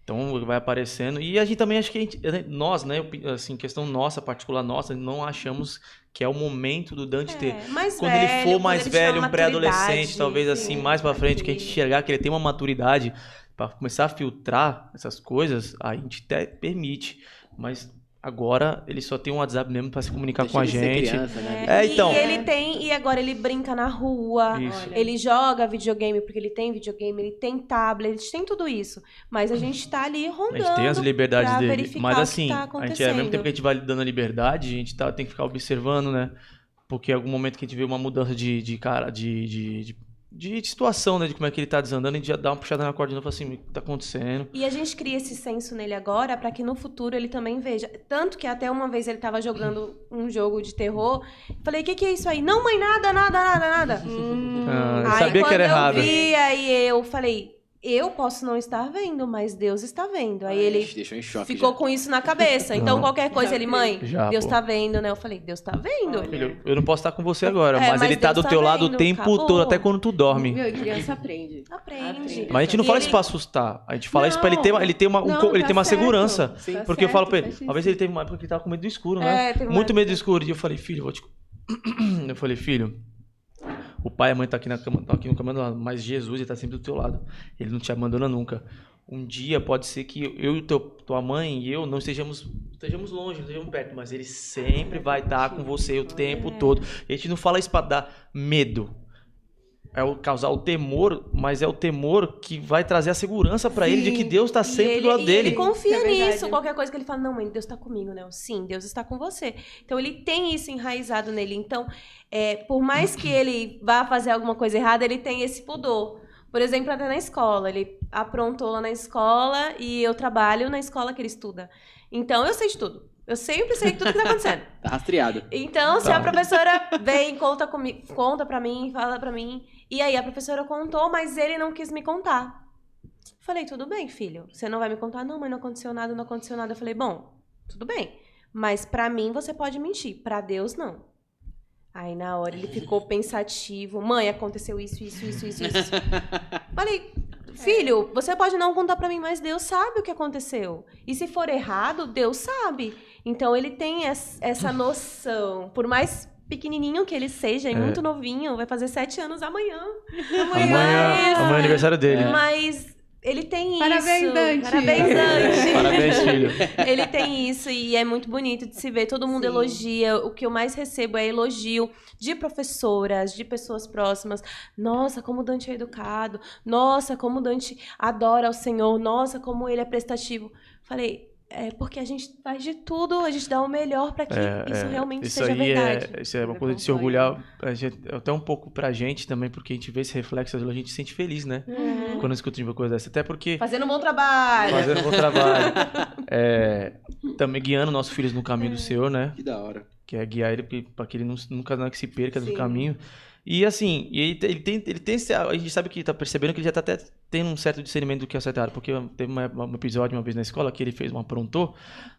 Então vai aparecendo. E a gente também, acho que nós, né? Assim, questão nossa, particular nossa, não achamos que é o momento do Dante ter. Quando ele for mais velho, um pré-adolescente, talvez assim, mais pra frente, que a gente enxergar que ele tem uma maturidade para começar a filtrar essas coisas, a gente até permite. Mas agora ele só tem um WhatsApp mesmo para se comunicar com a gente. Criança, né? Então. E ele tem, e agora ele brinca na rua, ele joga videogame porque ele tem videogame, ele tem tablet, tem tudo isso. Mas a gente tá ali rondando. A gente tem as liberdades dele. Mas assim, tá a gente, ao mesmo tempo que a gente vai dando a liberdade, a gente tem que ficar observando, né? Porque em algum momento que a gente vê uma mudança de situação, né? De como é que ele tá desandando, a gente já dá uma puxada na corda e fala assim, o que tá acontecendo? E a gente cria esse senso nele agora pra que no futuro ele também veja. Tanto que até uma vez ele tava jogando um jogo de terror. Falei, o que é isso aí? Não, mãe, nada. Eu sabia que era errado. Eu vi, aí eu falei, eu posso não estar vendo, mas Deus está vendo. Aí ele deixou em choque ficou já. com isso na cabeça. Então qualquer coisa ele, mãe, Deus pô. tá vendo, né? Eu falei, Deus tá vendo. Filho, eu não posso estar com você agora, mas ele tá Deus do teu lado vendo, o tempo acabou. todo, até quando tu dorme. Meu, criança aprende. Aprende. Mas a gente não fala isso pra assustar. A gente fala isso pra ele ter uma segurança. Sim. Porque eu falo pra ele, uma vez ele teve uma época que ele tava com medo do escuro, né? Muito medo do escuro. E eu falei, filho, eu falei, filho, o pai e a mãe tá aqui no caminho, mas Jesus, ele tá sempre do teu lado. Ele não te abandona nunca. Um dia pode ser que eu e tua mãe e eu não estejamos longe, não estejamos perto, mas ele sempre vai estar com você o tempo todo. E a gente não fala isso pra dar medo. Causar o temor, mas é o temor que vai trazer a segurança pra ele de que Deus tá sempre do lado dele. Ele confia nisso, qualquer coisa que ele fala, não, mãe, Deus tá comigo, né? Sim, Deus está com você. Então ele tem isso enraizado nele. Então, por mais que ele vá fazer alguma coisa errada, ele tem esse pudor. Por exemplo, até na escola. Ele aprontou lá na escola e eu trabalho na escola que ele estuda. Então eu sei de tudo. Eu sempre sei tudo que tá acontecendo. Tá rastreado. Então, se a professora vem, conta pra mim, fala pra mim. E aí a professora contou, mas ele não quis me contar. Falei, tudo bem, filho. Você não vai me contar? Não, mas não aconteceu nada, não aconteceu nada. Eu falei, bom, tudo bem. Mas pra mim você pode mentir. Pra Deus, não. Aí na hora ele ficou pensativo. Mãe, aconteceu isso. Falei, filho, você pode não contar pra mim, mas Deus sabe o que aconteceu. E se for errado, Deus sabe. Então ele tem essa noção. Por mais pequenininho que ele seja, e muito novinho, vai fazer 7 anos amanhã. Amanhã é aniversário dele. Mas ele tem Parabéns, isso. Dante. Parabéns, Dante. Parabéns, filho. Ele tem isso e é muito bonito de se ver. Todo mundo elogia. O que eu mais recebo é elogio de professoras, de pessoas próximas. Nossa, como o Dante é educado. Nossa, como o Dante adora o Senhor. Nossa, como ele é prestativo. Falei, porque a gente faz de tudo, a gente dá o melhor para que isso realmente seja verdade. Isso é uma coisa de se orgulhar, até um pouco pra gente também, porque a gente vê esse reflexo, a gente se sente feliz, né? Quando escuta uma coisa dessa. Até porque... Fazendo um bom trabalho. Também guiando nossos filhos no caminho do Senhor, né? Que da hora. Que é guiar ele para que ele nunca se perca do caminho. E assim, ele tem a gente sabe que tá percebendo que ele já tá até tendo um certo discernimento do que é certo errado, porque teve um episódio uma vez na escola que ele aprontou,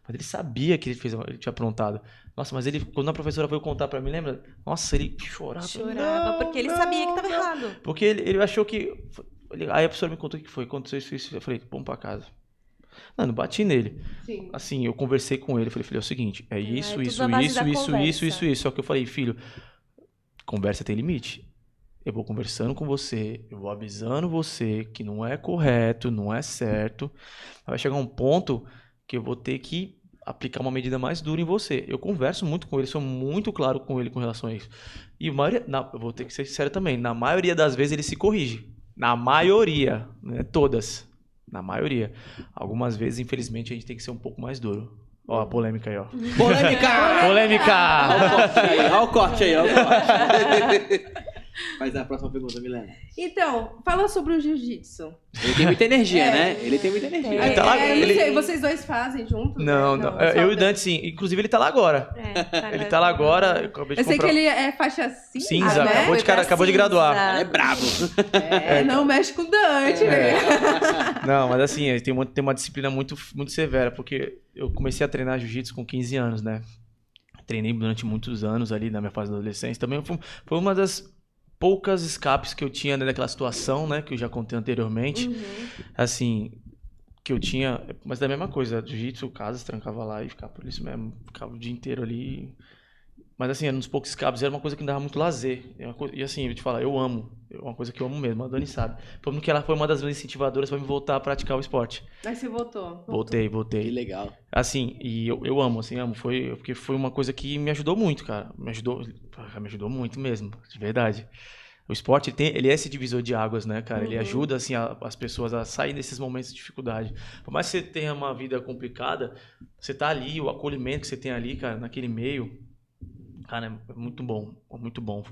mas ele sabia que ele tinha aprontado. Nossa, mas quando a professora veio contar pra mim, lembra? Nossa, ele chorava. Porque ele sabia que tava errado. Porque ele achou que... Aí a professora me contou o que foi, aconteceu isso. Eu falei, vamos pra casa. Não bati nele. Sim. Assim, eu conversei com ele, falei, é o seguinte, isso. Só que eu falei, filho, conversa tem limite. Eu vou conversando com você, eu vou avisando você que não é correto, não é certo. Vai chegar um ponto que eu vou ter que aplicar uma medida mais dura em você. Eu converso muito com ele, sou muito claro com ele com relação a isso. E eu vou ter que ser sincero também, na maioria das vezes ele se corrige. Na maioria, né? Todas. Na maioria. Algumas vezes, infelizmente, a gente tem que ser um pouco mais duro. Ó, a polêmica aí, ó. Polêmica! Polêmica! Olha o corte aí. Faz a próxima pergunta, Milena. Então, fala sobre o jiu-jitsu. Ele tem muita energia, né? Ele tem muita energia. Ele tá lá, eu não sei, vocês dois fazem juntos? Não, né? não. Eu e o Dante, sim. Inclusive, ele tá lá agora. Ele tá lá agora. Eu sei que ele é faixa cinza, né? acabou de graduar. Ele é brabo. Não mexe com o Dante, né? Não, mas assim, ele tem uma disciplina muito, muito severa, porque eu comecei a treinar jiu-jitsu com 15 anos, né? Treinei durante muitos anos ali na minha fase da adolescência. Também foi uma das poucas escapes que eu tinha, né, daquela situação, né, que eu já contei anteriormente. Assim, que eu tinha, mas da mesma coisa, jiu-jitsu, casa, trancava lá e ficava por isso mesmo, ficava o dia inteiro ali. Mas assim, era nos poucos escapes, era uma coisa que me dava muito lazer. E assim, eu vou te falar, eu amo, é uma coisa que eu amo mesmo, a Dani sabe. Foi porque ela foi uma das minhas incentivadoras para me voltar a praticar o esporte. Aí você voltou. Voltei. Que legal. Assim, e eu amo, assim, amo. Porque foi uma coisa que me ajudou muito, cara. Me ajudou muito mesmo, de verdade. O esporte, ele é esse divisor de águas, né, cara? Ele ajuda, assim, as pessoas a sair desses momentos de dificuldade. Por mais que você tenha uma vida complicada, você tá ali, o acolhimento que você tem ali, cara, naquele meio, cara, é muito bom,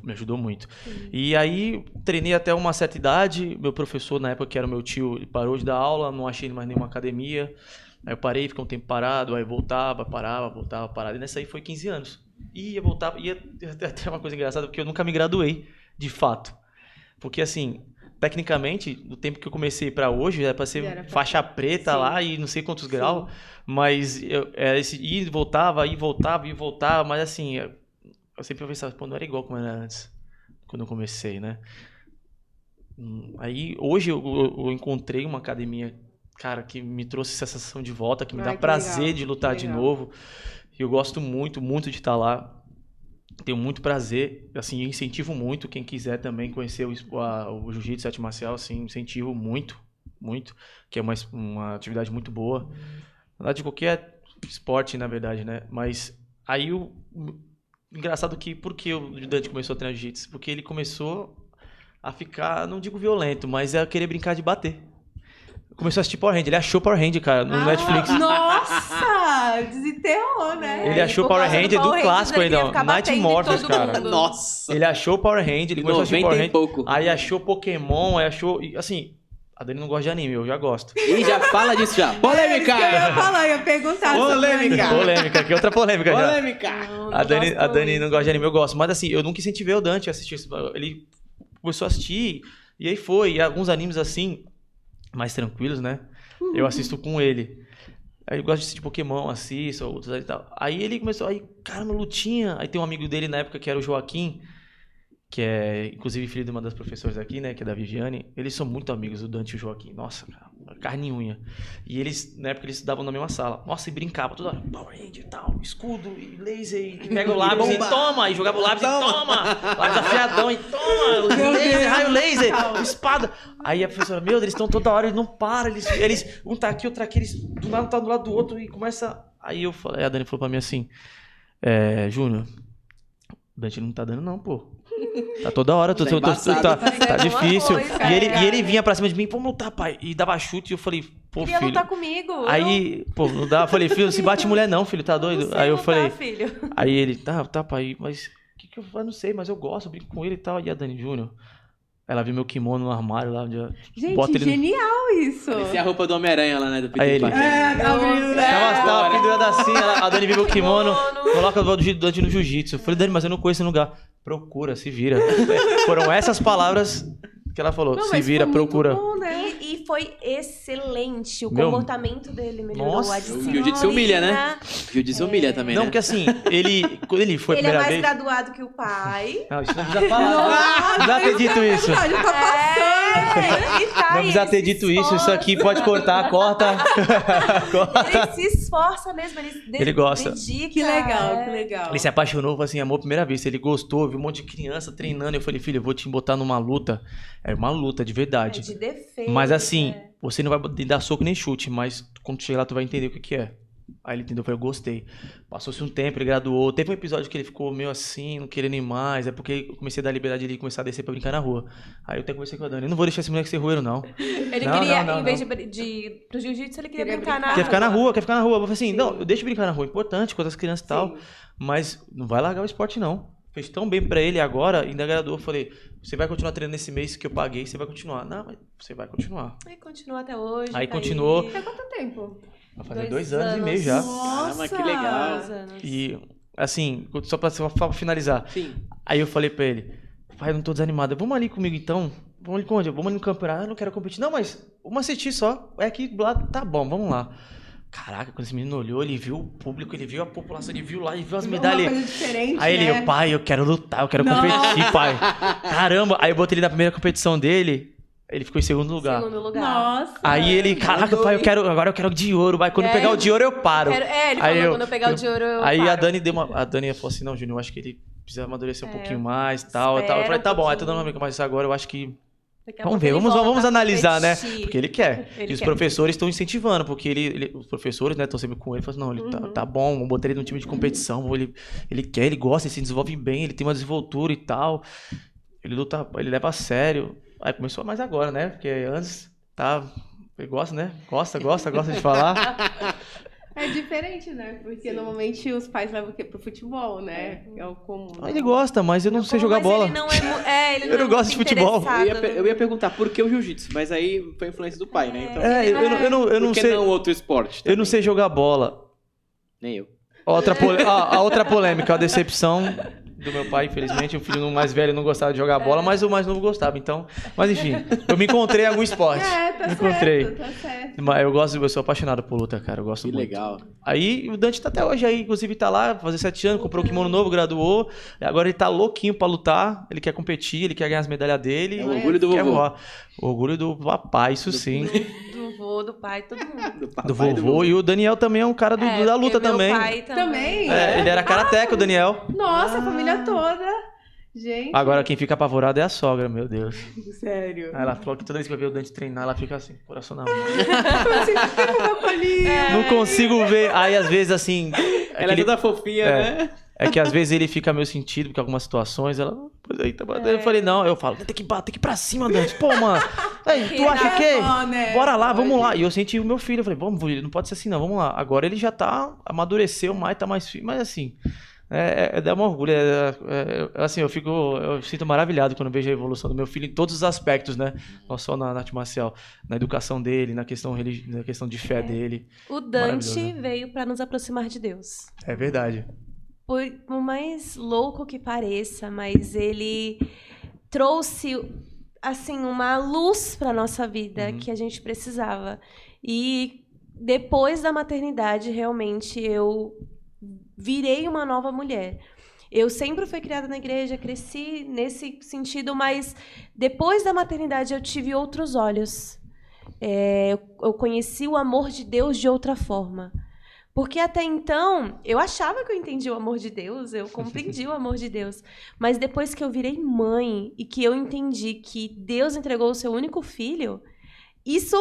me ajudou muito. E aí, treinei até uma certa idade, meu professor, na época, que era o meu tio, ele parou de dar aula, não achei mais nenhuma academia. Aí eu parei, fiquei um tempo parado, aí voltava, parado. E nessa aí foi 15 anos. Ia até uma coisa engraçada, porque eu nunca me graduei, de fato. Porque assim, tecnicamente, do tempo que eu comecei pra hoje, era pra ser faixa preta lá e não sei quantos graus. Mas ia e voltava, mas assim, eu sempre pensava, pô, não era igual como era antes, quando eu comecei, né? Aí, hoje eu encontrei uma academia, cara, que me trouxe essa sensação de volta, que me dá prazer legal, de lutar de novo. Eu gosto muito, muito de estar lá. Tenho muito prazer, assim, incentivo muito quem quiser também conhecer o jiu-jitsu, arte marcial, assim, incentivo muito, muito, que é uma atividade muito boa. Na verdade, de qualquer esporte, na verdade, né? Mas aí engraçado que, por que o Dante começou a treinar jiu-jitsu? Porque ele começou a ficar, não digo violento, mas a querer brincar de bater. Começou a assistir Power Rangers. Ele achou Power Rangers, cara, no Netflix. Nossa! Desenterrou, né? Ele achou Power Rangers do clássico ainda. Night Morphers, cara. Nossa! Ele achou Power Rangers, ele começou a assistir Power Rangers. Pouco. Aí achou Pokémon, aí achou... Assim, a Dani não gosta de anime, eu já gosto. Ih, já fala disso já. Polêmica! Eu ia falar, eu ia perguntar. Polêmica, que outra polêmica já. Polêmica! A Dani não gosta de anime, eu gosto. Mas assim, eu nunca incentivei o Dante a assistir. Ele começou a assistir, e aí foi. E alguns animes assim, mais tranquilos, né? Eu assisto com ele. Aí eu gosto de assistir Pokémon, assisto, outros e tal. Aí ele começou, caramba, lutinha. Aí tem um amigo dele na época que era o Joaquim, que é, inclusive, filho de uma das professoras aqui, né, que é da Viviane. Eles são muito amigos, o Dante e o Joaquim. Nossa, cara, carne e unha. E eles, na época, eles estudavam na mesma sala. Nossa, e brincavam toda hora. Power Ranger e tal, escudo e laser. E pega o lápis e toma. E jogava o lápis e toma. Lápis afiadão e toma. Laser, raio laser, espada. Aí a professora, meu Deus, eles estão toda hora, eles não param. Eles um tá aqui, outro aqui. Eles do nada tá do lado do outro e começa... Aí eu falei, a Dani falou pra mim assim, Júnior, o Dante não tá dando não, pô. Tá toda hora, tá difícil. Coisa, e ele vinha pra cima de mim, vamos lutar, pai. E dava chute e eu falei, pô, Queria filho. lutar comigo. Aí, pô, não dá. Eu falei, filho, se bate mulher não, filho, tá doido? Aí eu falei. Filho. Aí ele, tá, pai, mas o que eu faço? Não sei, mas eu gosto, eu brinco com ele e tal. E a Dani Júnior, ela viu meu kimono no armário lá. Gente, bota ele genial isso. Essa é a roupa do Homem-Aranha lá, né? Do Peter Aí ele. Tava pendurada assim, a Dani viu meu kimono, coloca o Dante no jiu-jitsu. Eu falei, Dani, mas eu não conheço esse lugar. Procura, se vira. Foram essas palavras que ela falou. Se vira, procura. Bom, né? E foi excelente. O comportamento dele melhorou. Nossa, a o jiu-jitsu humilha, né? O jiu-jitsu humilha também, não, né? porque assim, quando ele foi a Ele é primeira mais vez... graduado que o pai. Não, isso não precisa falar. Não precisa ter dito isso. Já tá passando. Não precisa ter dito isso aqui pode cortar, corta. Ele se esforça mesmo, Ele gosta. Dedica, Que legal, que legal. Ele se apaixonou, assim, amor à primeira vez. Ele gostou, viu um monte de criança treinando. Eu falei, filho, eu vou te botar numa luta. É uma luta, de verdade. de defesa. Mas assim, você não vai dar soco nem chute, mas quando chegar lá tu vai entender o que é. Aí ele entendeu, eu falei, eu gostei. Passou-se um tempo, ele graduou. Teve um episódio que ele ficou meio assim, não querendo ir mais. É porque eu comecei a dar liberdade de ele começar a descer pra brincar na rua. Aí eu até conversei com a Dani, eu não vou deixar esse moleque ser rueiro, não. Ele queria, em vez de ir pro jiu-jitsu, ele queria brincar na rua. Quer ficar na rua. Eu falei assim, não, eu deixo brincar na rua, importante com outras crianças e tal. Mas não vai largar o esporte, não. fez tão bem pra ele agora, ainda agradou. Eu falei, você vai continuar treinando esse mês que eu paguei, você vai continuar. Não, mas você vai continuar. Aí continuou até hoje. Aí continuou. Tem quanto tempo? Vai fazer 2 anos e meio já. Caramba, que legal. 2 anos. E, assim, só pra finalizar. Sim. Aí eu falei pra ele, pai, eu não tô desanimado. Vamos ali comigo então? Vamos ali com onde? Vamos ali no campeonato. Eu não quero competir. Não, mas vamos assistir só. É aqui do lado, tá bom, vamos lá. Caraca, quando esse menino olhou, ele viu o público, ele viu a população, ele viu lá, ele viu as medalhas. Uma coisa diferente, Aí ele, né? pai, eu quero lutar, eu quero competir, pai. Caramba, aí eu botei ele na primeira competição dele, ele ficou em segundo lugar. Segundo lugar. Nossa. Aí ele, caraca, pai, agora eu quero de ouro, vai. Quando eu pegar o de ouro, eu paro. Ele Aí falou, quando eu pegar o de ouro, eu Aí paro. a Dani falou assim, não, Júnior, eu acho que ele precisa amadurecer um pouquinho mais, tal. espera Eu falei, tá um bom, aí pouquinho. tô dando uma mas agora eu acho que... Daqui a Vamos pouco ver, ele vamos volta a analisar, né? competir. Porque ele quer. Ele E os quer. professores estão incentivando, porque os professores, né, estão sempre com ele, falam assim, não, ele tá bom, vamos botar ele num time de competição, ele quer, ele gosta, ele se desenvolve bem, ele tem uma desenvoltura e tal, ele luta, ele leva a sério. Aí começou mais agora, né? Porque antes, ele gosta, né? Gosta de falar. É diferente, né? Porque normalmente os pais levam o quê? Pro futebol, né? É o comum. Ele gosta, mas eu não sei jogar bola. Ele não é, ele Eu não gosto de futebol. Eu ia perguntar por que o jiu-jitsu, mas aí foi influência do pai, né? Então, Eu não por que sei. não outro esporte? Eu não sei jogar bola. Nem eu. A outra polêmica, a decepção do meu pai, infelizmente, o filho mais velho não gostava de jogar bola, mas o mais novo gostava, então... Mas enfim, eu me encontrei em algum esporte. Tá me encontrei. certo, tá certo. Mas eu sou apaixonado por luta, cara, eu gosto Que muito. legal. Aí o Dante tá até hoje aí, inclusive tá lá, fazer 7 anos, comprou um kimono novo, graduou, agora ele tá louquinho pra lutar, ele quer competir, ele quer ganhar as medalhas dele. É o orgulho do quer vovô. voar. O orgulho do papai, isso sim. Do vô, do pai, todo mundo. Do vovô. E o Daniel também é um cara da luta porque meu também. pai Também? Ele era karateca, o Daniel. Nossa, a família toda. Gente. Agora quem fica apavorado é a sogra, meu Deus. Sério. Aí ela falou que toda vez que vai ver o Dante treinar, ela fica assim, coração na mão. Não consigo ver. Aí às vezes assim. Ela é toda fofinha, né? É que às vezes ele fica meio sentido, porque algumas situações ela. Eu falei, não, eu falo, tem que ir pra cima, Dante. Pô, mano. Aí, tu acha que? Né? Bora lá, vamos lá. E eu senti o meu filho, eu falei, vamos, não pode ser assim, não, vamos lá. Agora ele já amadureceu mais, tá mais firme, mas assim. Dá um orgulho. Assim, eu sinto maravilhado quando vejo a evolução do meu filho em todos os aspectos, né? Não só na arte marcial, na educação dele, na questão de fé dele. O Dante veio pra nos aproximar de Deus. É verdade. Por mais louco que pareça, mas ele trouxe, assim, uma luz pra nossa vida que a gente precisava. E depois da maternidade, realmente, eu virei uma nova mulher. Eu sempre fui criada na igreja, cresci nesse sentido, mas depois da maternidade eu tive outros olhos. Eu conheci o amor de Deus de outra forma. Porque até então, eu achava que eu entendia o amor de Deus, eu compreendi o amor de Deus. Mas depois que eu virei mãe e que eu entendi que Deus entregou o seu único filho, isso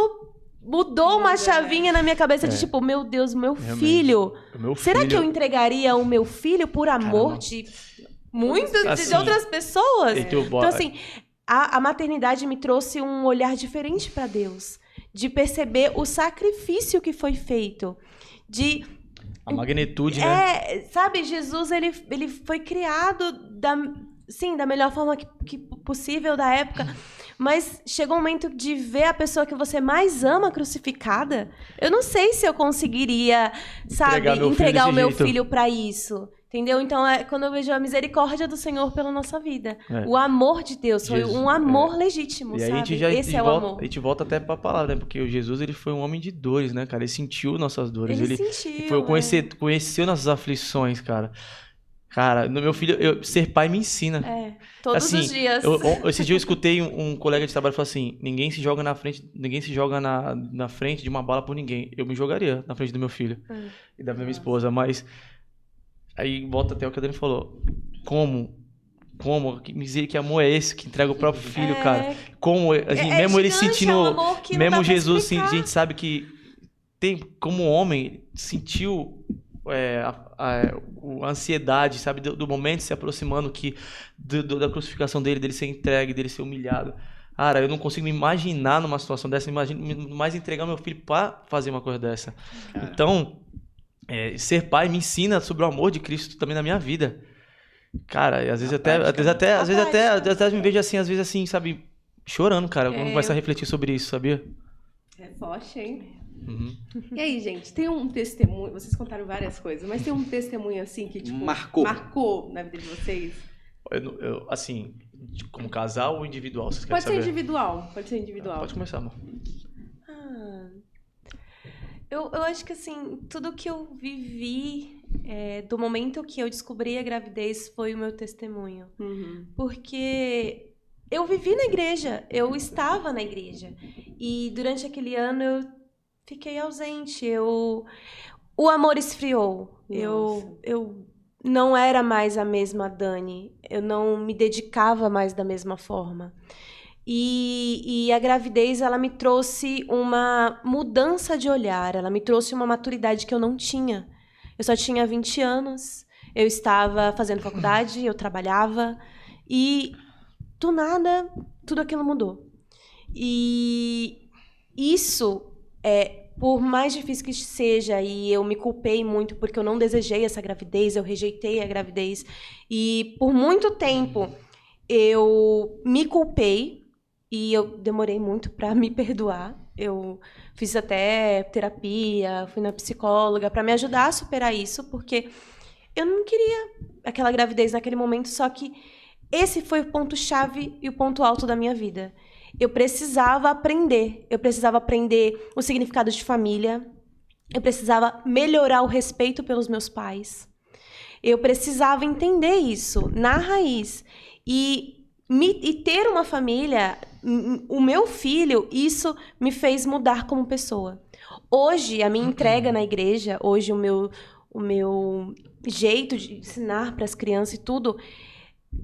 mudou uma chavinha na minha cabeça de tipo, meu Deus, meu filho. Será que eu entregaria o meu filho por amor de muitas assim, de outras pessoas? Então, assim, a maternidade me trouxe um olhar diferente para Deus, de perceber o sacrifício que foi feito, a magnitude, né? Sabe, Jesus ele foi criado da melhor forma que possível da época. Mas chegou um momento de ver a pessoa que você mais ama crucificada. Eu não sei se eu conseguiria, sabe, entregar o meu filho para isso. Entendeu? Então, quando eu vejo a misericórdia do Senhor pela nossa vida. O amor de Deus foi um amor legítimo, e sabe? Aí Esse é o amor. A gente volta até pra palavra, né? Porque o Jesus, ele foi um homem de dores, né, cara? Ele sentiu nossas dores. Ele sentiu, conheceu nossas aflições, cara. Cara, no meu filho, ser pai me ensina. Todos assim, os dias. Esse dia eu escutei um colega de trabalho falar assim, ninguém se joga na frente de uma bala por ninguém. Eu me jogaria na frente do meu filho e da minha esposa, mas aí volta até o que a Dani falou. Como? Que amor é esse que entrega o próprio filho, cara? Como, assim, mesmo ele sentindo, mesmo Jesus, a gente sabe que como homem, sentiu a ansiedade, sabe, do momento se aproximando da crucificação dele ser entregue, dele ser humilhado. Cara, eu não consigo me imaginar numa situação dessa, imagino mais entregar meu filho para fazer uma coisa dessa. Então, ser pai me ensina sobre o amor de Cristo também na minha vida. Cara, às vezes até me vejo assim, às vezes assim, sabe, chorando, cara, quando começa a refletir sobre isso, sabia? É forte, hein? Uhum. E aí, gente, tem um testemunho, vocês contaram várias coisas, mas tem um testemunho assim que, tipo, marcou na vida de vocês? Eu, assim, como casal ou individual? Vocês querem Pode saber? ser individual, pode ser individual. Pode começar, amor. Eu acho que, assim, tudo que eu vivi do momento que eu descobri a gravidez foi o meu testemunho. Uhum. Porque eu vivi na igreja, eu estava na igreja. E durante aquele ano eu fiquei ausente, o amor esfriou. Eu não era mais a mesma Dani, eu não me dedicava mais da mesma forma. E a gravidez, ela me trouxe uma mudança de olhar, ela me trouxe uma maturidade que eu não tinha. Eu só tinha 20 anos, eu estava fazendo faculdade, eu trabalhava, e do nada, tudo aquilo mudou. E isso, por mais difícil que seja, e eu me culpei muito porque eu não desejei essa gravidez, eu rejeitei a gravidez, e por muito tempo eu me culpei, e eu demorei muito para me perdoar. Eu fiz até terapia, fui na psicóloga para me ajudar a superar isso, porque eu não queria aquela gravidez naquele momento, só que esse foi o ponto-chave e o ponto alto da minha vida. Eu precisava aprender o significado de família, eu precisava melhorar o respeito pelos meus pais, eu precisava entender isso na raiz. E ter uma família, o meu filho, isso me fez mudar como pessoa. Hoje, a minha entrega na igreja, hoje o meu jeito de ensinar para as crianças e tudo,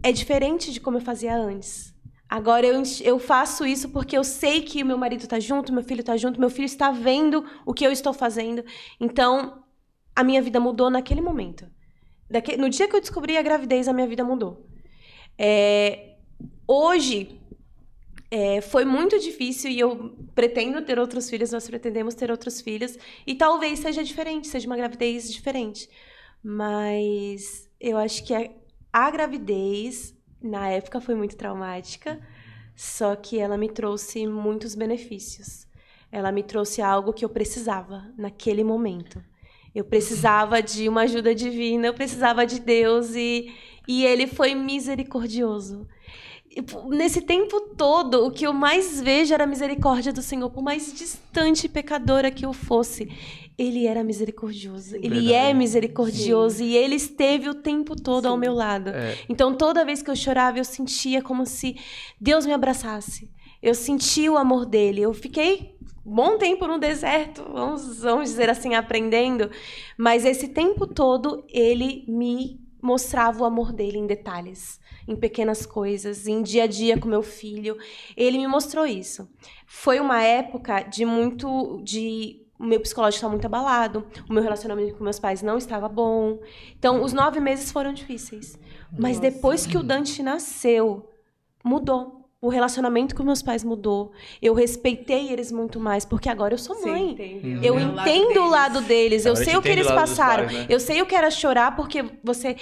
é diferente de como eu fazia antes. Agora eu faço isso porque eu sei que o meu marido está junto, meu filho está junto, meu filho está vendo o que eu estou fazendo. Então, a minha vida mudou naquele momento. No dia que eu descobri a gravidez, a minha vida mudou. Hoje, foi muito difícil e eu pretendo ter outros filhos, nós pretendemos ter outros filhos, e talvez seja diferente, seja uma gravidez diferente. Mas eu acho que a gravidez, na época, foi muito traumática, só que ela me trouxe muitos benefícios. Ela me trouxe algo que eu precisava naquele momento. Eu precisava de uma ajuda divina, eu precisava de Deus, e Ele foi misericordioso. Nesse tempo todo, o que eu mais vejo era a misericórdia do Senhor. Por mais distante e pecadora que eu fosse, Ele era misericordioso. Ele é misericordioso. Sim. E Ele esteve o tempo todo ao meu lado. Então, toda vez que eu chorava, eu sentia como se Deus me abraçasse. Eu senti o amor dele. Eu fiquei um bom tempo no deserto, vamos dizer assim, aprendendo. Mas esse tempo todo, Ele me mostrava o amor dele em detalhes, em pequenas coisas, em dia a dia com meu filho. Ele me mostrou isso. Foi uma época o meu psicológico estava muito abalado, o meu relacionamento com meus pais não estava bom. Então, os 9 meses foram difíceis. Mas depois que o Dante nasceu, mudou. O relacionamento com meus pais mudou. Eu respeitei eles muito mais, porque agora eu sou mãe. Eu entendo o lado deles. Eu sei o que eles passaram. Pais, né? Eu sei o que era chorar, porque você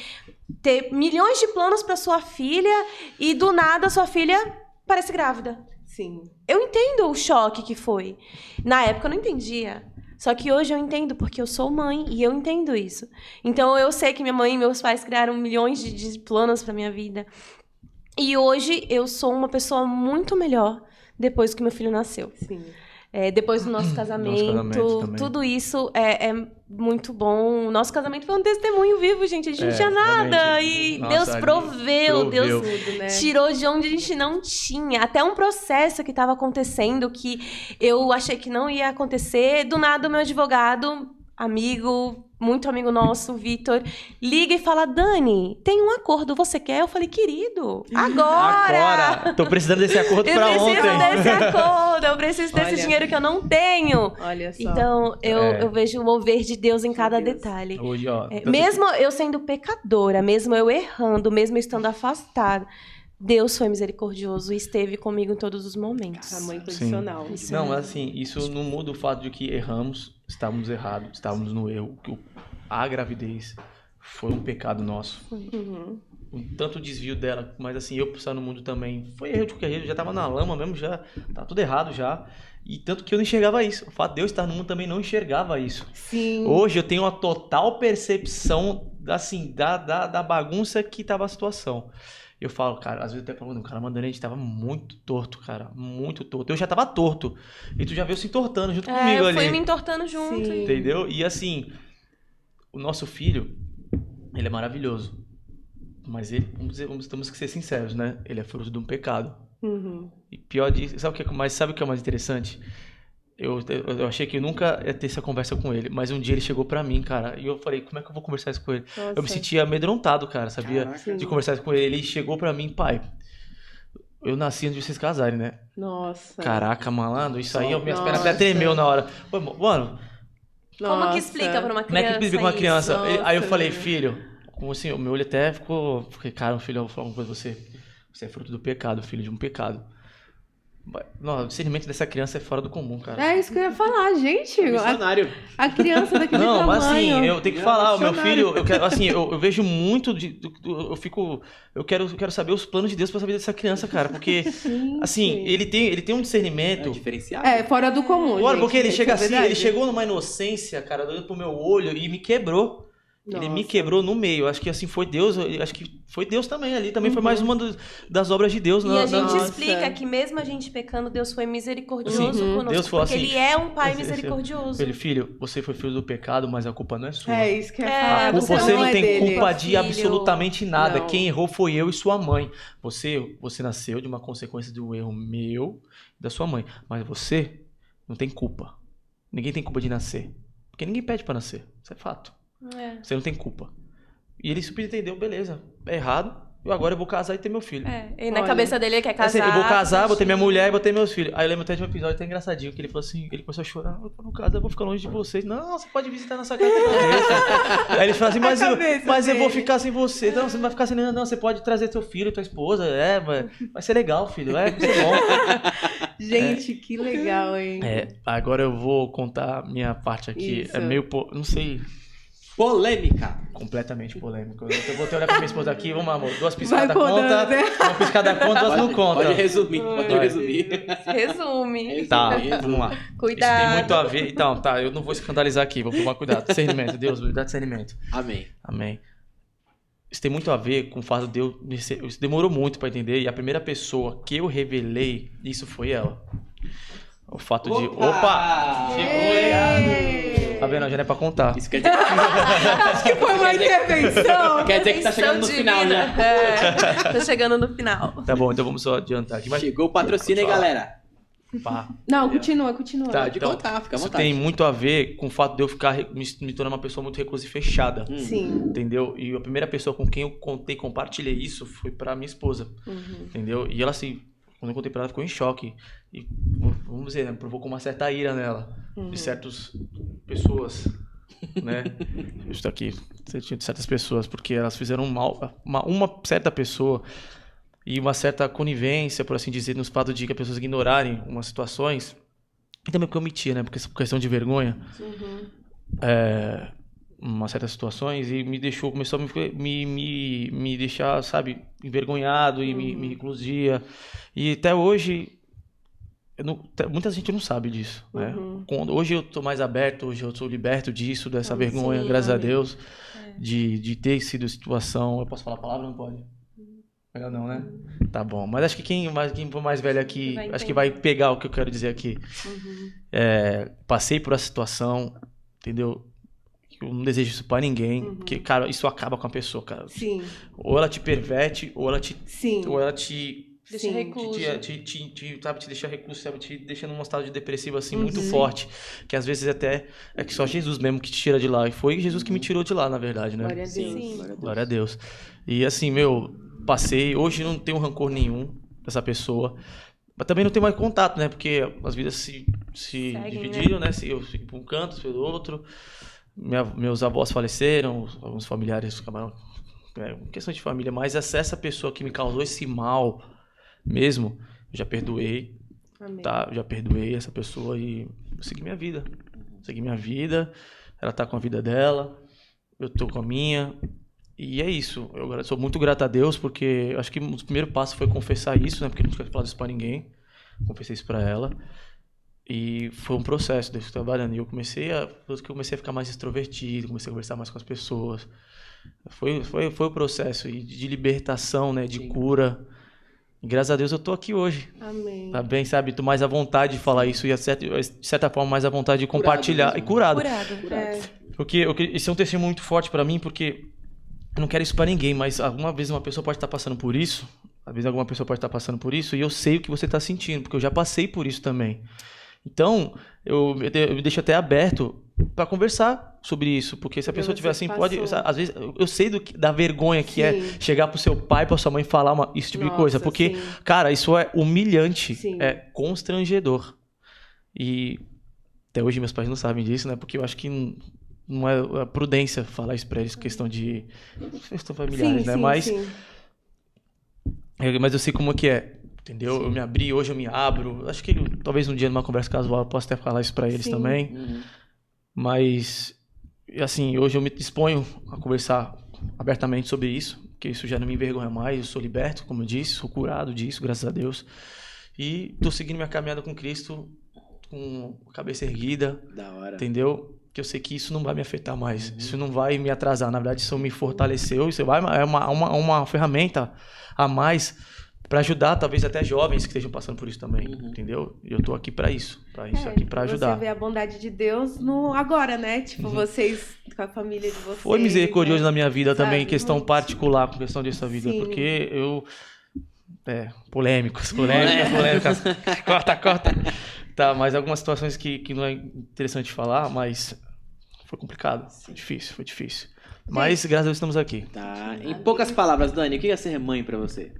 ter milhões de planos para sua filha e do nada sua filha parece grávida. Sim. Eu entendo o choque que foi. Na época eu não entendia. Só que hoje eu entendo, porque eu sou mãe e eu entendo isso. Então eu sei que minha mãe e meus pais criaram milhões de planos para minha vida. E hoje eu sou uma pessoa muito melhor depois que meu filho nasceu. Sim. Depois do nosso casamento tudo isso é muito bom. O nosso casamento foi um testemunho vivo, gente. A gente não tinha nada. Realmente. E nossa, Deus proveu. Deus tudo, né? Tirou de onde a gente não tinha. Até um processo que estava acontecendo, que eu achei que não ia acontecer. Do nada, o meu advogado, muito amigo nosso, o Vitor, liga e fala: Dani, tem um acordo, você quer? Eu falei: querido, agora! Tô precisando desse acordo pra ontem. Eu preciso desse acordo, eu preciso desse dinheiro que eu não tenho. Olha só. Então, eu vejo o mover de Deus em cada detalhe. Hoje, ó, mesmo eu sendo pecadora, mesmo eu errando, mesmo eu estando afastada, Deus foi misericordioso e esteve comigo em todos os momentos. A mãe posicional. Não, mas assim, isso não muda o fato de que erramos, estávamos errados, estávamos no erro. A gravidez foi um pecado nosso. Uhum. tanto desvio dela, mas assim, eu pensar no mundo também, foi erro de qualquer jeito, eu já tava na lama mesmo, já tá tudo errado já. E tanto que eu não enxergava isso. O fato de eu estar no mundo também não enxergava isso. Sim. Hoje eu tenho uma total percepção, assim, da bagunça que tava a situação. Eu falo, cara, às vezes eu até falo, o cara mandando a gente tava muito torto, cara, muito torto. Eu já tava torto. E tu já veio se entortando junto comigo ali. Eu fui me entortando junto. Sim. Entendeu? E assim, o nosso filho, ele é maravilhoso. Mas ele, temos que ser sinceros, né? Ele é fruto de um pecado. Uhum. E pior disso, sabe o que é mais interessante? Eu achei que eu nunca ia ter essa conversa com ele, mas um dia ele chegou pra mim, cara, e eu falei, como é que eu vou conversar isso com ele? Nossa. Eu me sentia amedrontado, cara, sabia? Caraca. De conversar isso com ele. Ele chegou pra mim, pai, eu nasci antes de vocês casarem, né? Nossa. Caraca, malandro, isso aí, minhas pernas Nossa. até tremeu na hora. Pô, mano, Como que explica pra uma criança? como é que explica pra uma criança? Nossa, Aí eu falei, velho. filho, como assim, o meu olho até ficou. Fiquei, cara, filho, eu vou falar uma coisa pra você. Você é fruto do pecado, filho de um pecado. Não, o discernimento dessa criança é fora do comum, cara. É isso que eu ia falar, gente. Missionário. A criança daquele Não, mas tamanho. assim, eu tenho que Não, falar, o meu missionário. filho, eu quero, assim, eu vejo muito eu quero saber os planos de Deus pra saber dessa criança, cara, porque Gente. assim, ele tem um É discernimento. diferenciado. É, fora do comum, Olha, gente, porque ele isso chega é assim, verdade. ele chegou numa inocência, cara, olhando pro meu olho e me quebrou. Ele me Nossa. quebrou no meio. Acho que assim foi Deus. Acho que foi Deus também ali. Também foi mais uma das obras de Deus. E a gente Nossa. explica que mesmo a gente pecando, Deus foi misericordioso Sim. conosco. Deus falou porque assim, Ele é um Pai esse- misericordioso. Ele, filho, você foi filho do pecado, mas a culpa não é sua. É isso que eu ia É, falar. A culpa, você você não não é tem dele. culpa de Filho. absolutamente nada. Não. Quem errou foi eu e sua mãe. Você nasceu de uma consequência de um erro meu e da sua mãe. Mas você não tem culpa. Ninguém tem culpa de nascer. Porque ninguém pede pra nascer. Isso é fato. É. Você não tem culpa. E ele super entendeu, beleza. É errado. Agora eu vou casar e ter meu filho. E na Olha. cabeça dele ele quer Assim, casar. eu vou casar, vou ter minha filho. mulher e vou ter meus filhos. Aí eu lembro até de um episódio até engraçadinho, que ele falou assim, ele começou a chorar, eu não casar, eu vou ficar longe de vocês. Não, você pode visitar nossa casa. Aí ele falou assim, mas eu vou dele. ficar sem você. Não, você não vai ficar sem nada, não. Você pode trazer teu filho, tua esposa. Vai ser legal, filho. Vai ser bom. Gente, que legal, hein? Agora eu vou contar minha parte aqui. Isso. É meio, não sei, Polêmica. completamente polêmico. Eu vou ter olhar pra minha esposa aqui, vamos, amor. 2 piscadas Vai conta, podando, né? uma piscada conta, 2 não conta. Pode resumir, pode Vai. resumir. Resume. Tá, Resume. vamos lá. Cuidado. Isso tem muito a ver. Então, tá, eu não vou escandalizar aqui, vou tomar cuidado. Discernimento, Deus, me dá discernimento. Amém. Amém. Isso tem muito a ver com o fato de eu. Isso demorou muito pra entender, e a primeira pessoa que eu revelei isso foi ela. O fato de. Opa! Chegou, hein? Tá vendo? Já não é pra contar. Isso quer dizer Acho que foi uma intervenção. quer dizer que tá chegando no final já. Tá chegando no final. Tá bom, então vamos só adiantar aqui. Mas, Chegou o patrocínio, hein, galera? pá. Não, continua. Tá, Pode então, contar, fica à isso vontade. tem muito a ver com o fato de eu ficar me tornar uma pessoa muito reclusa e fechada. Sim. Entendeu? E a primeira pessoa com quem eu contei, compartilhei isso foi pra minha esposa. Uhum. Entendeu? E ela, assim, quando eu contei pra ela, ficou em choque. E, vamos dizer, né, provocou uma certa ira nela. De certas pessoas, né? Isso aqui, de certas pessoas, porque elas fizeram mal. Uma certa pessoa e uma certa conivência, por assim dizer, nos fatos de que as pessoas ignorarem umas situações. E também porque eu omitia, né? Porque essa questão de vergonha. Umas certas situações e começou a me deixar, sabe, envergonhado e me reclusia. E até hoje, muita gente não sabe disso, né? Hoje eu tô mais aberto, hoje eu sou liberto disso, dessa vergonha, sim, graças a amém. Deus, de ter sido situação. Eu posso falar a palavra? Não pode? Melhor não, né? Tá bom. Mas acho que quem for mais velho aqui, Vai acho que vai pegar o que eu quero dizer aqui. Passei por essa situação, entendeu? Eu não desejo isso pra ninguém, porque, cara, isso acaba com a pessoa, cara. Sim. Ou ela te perverte, ou ela te Sim. Deixa Sim. recluso. sabe, te deixa recluso, sabe, te deixa num estado de depressivo, assim, muito forte. Que às vezes até é que só Jesus mesmo que te tira de lá. E foi Jesus que me tirou de lá, na verdade, né? Glória a Deus. Sim. Glória a Deus. E assim, passei, hoje não tenho rancor nenhum dessa pessoa. Mas também não tenho mais contato, né? Porque as vidas se Seguem, dividiram, né? Eu fico para um canto, eu do outro. Meus avós faleceram, alguns familiares acabaram. Questão de família, mas essa pessoa que me causou esse mal mesmo, eu já perdoei. Amém. Tá? Eu já perdoei essa pessoa e eu segui minha vida. Ela tá com a vida dela, eu tô com a minha. E é isso. Eu sou muito grato a Deus, porque acho que o primeiro passo foi confessar isso, né? Porque eu não tinha falado isso pra ninguém. Confessei isso pra ela. E foi um processo, Deus trabalhando. E eu comecei a ficar mais extrovertido, comecei a conversar mais com as pessoas. Foi o processo de libertação, né? De cura. E graças a Deus eu tô aqui hoje. Amém. Tá bem, sabe? Tô mais à vontade de falar isso e, de certa forma, mais à vontade de compartilhar. Curado. Porque isso é um testemunho muito forte pra mim, porque eu não quero isso pra ninguém, mas alguma vez uma pessoa pode estar passando por isso. Às vezes alguma pessoa pode estar passando por isso e eu sei o que você tá sentindo, porque eu já passei por isso também. Então, eu me deixo até aberto pra conversar sobre isso, porque se a pessoa tiver assim, pode... Às vezes, eu sei da vergonha que é chegar pro seu pai, pra sua mãe falar esse tipo de coisa, porque, cara, isso é humilhante, é constrangedor. E até hoje meus pais não sabem disso, né? Porque eu acho que não é prudência falar isso pra eles, questão de... questão familiares, né? Mas eu sei como que é. Entendeu? Eu me abri, hoje eu me abro. Acho que talvez um dia numa conversa casual eu possa até falar isso pra eles também. Mas, assim, hoje eu me disponho a conversar abertamente sobre isso, porque isso já não me envergonha mais. Eu sou liberto, como eu disse, sou curado disso, graças a Deus. E tô seguindo minha caminhada com Cristo com a cabeça erguida. Da hora. Entendeu? Que eu sei que isso não vai me afetar mais. Isso não vai me atrasar. Na verdade, isso me fortaleceu. Isso é uma ferramenta a mais para ajudar, talvez até jovens que estejam passando por isso também, entendeu? E eu tô aqui para isso, aqui para ajudar. Você vê a bondade de Deus no agora, né? Tipo, vocês, com a família de vocês. Foi misericordioso na minha vida também, questão particular, com questão dessa vida, porque eu... polêmicas. Corta. Tá, mas algumas situações que não é interessante falar, mas foi complicado, foi difícil. Mas, graças a Deus, estamos aqui. Tá. Em poucas palavras, Dani, o que é ser mãe pra você?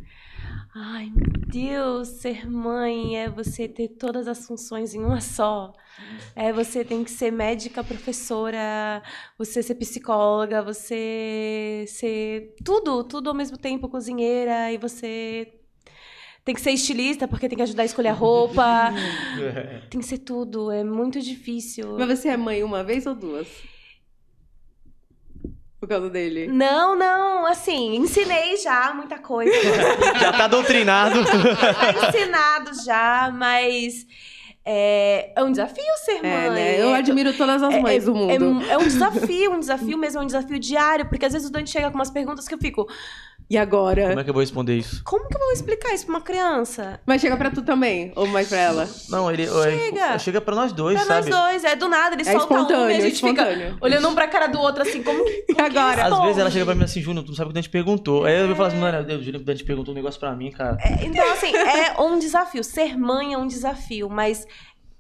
Ai, meu Deus, ser mãe é você ter todas as funções em uma só. Você tem que ser médica, professora, você ser psicóloga, você ser tudo ao mesmo tempo, cozinheira, e você tem que ser estilista porque tem que ajudar a escolher a roupa. Tem que ser tudo, é muito difícil. Mas você é mãe uma vez ou duas? Por causa dele? Não, assim, ensinei já muita coisa. Já tá doutrinado. Tá ensinado já, mas é um desafio ser mãe. Né? Eu admiro todas as mães do mundo. É um desafio mesmo, é um desafio diário, porque às vezes o Dani chega com umas perguntas que eu fico... E agora? Como é que eu vou responder isso? Como que eu vou explicar isso pra uma criança? Mas chega pra tu também? Ou mais pra ela? Não, chega pra nós dois, sabe? Pra nós dois, do nada, ele solta um e a gente fica olhando um pra cara do outro, assim, como que agora? Às vezes ela chega pra mim assim, Júnior, tu não sabe o que o Dante perguntou. Aí eu falo assim, mano, o Dante perguntou um negócio pra mim, cara. Então, assim, é um desafio. Ser mãe é um desafio, mas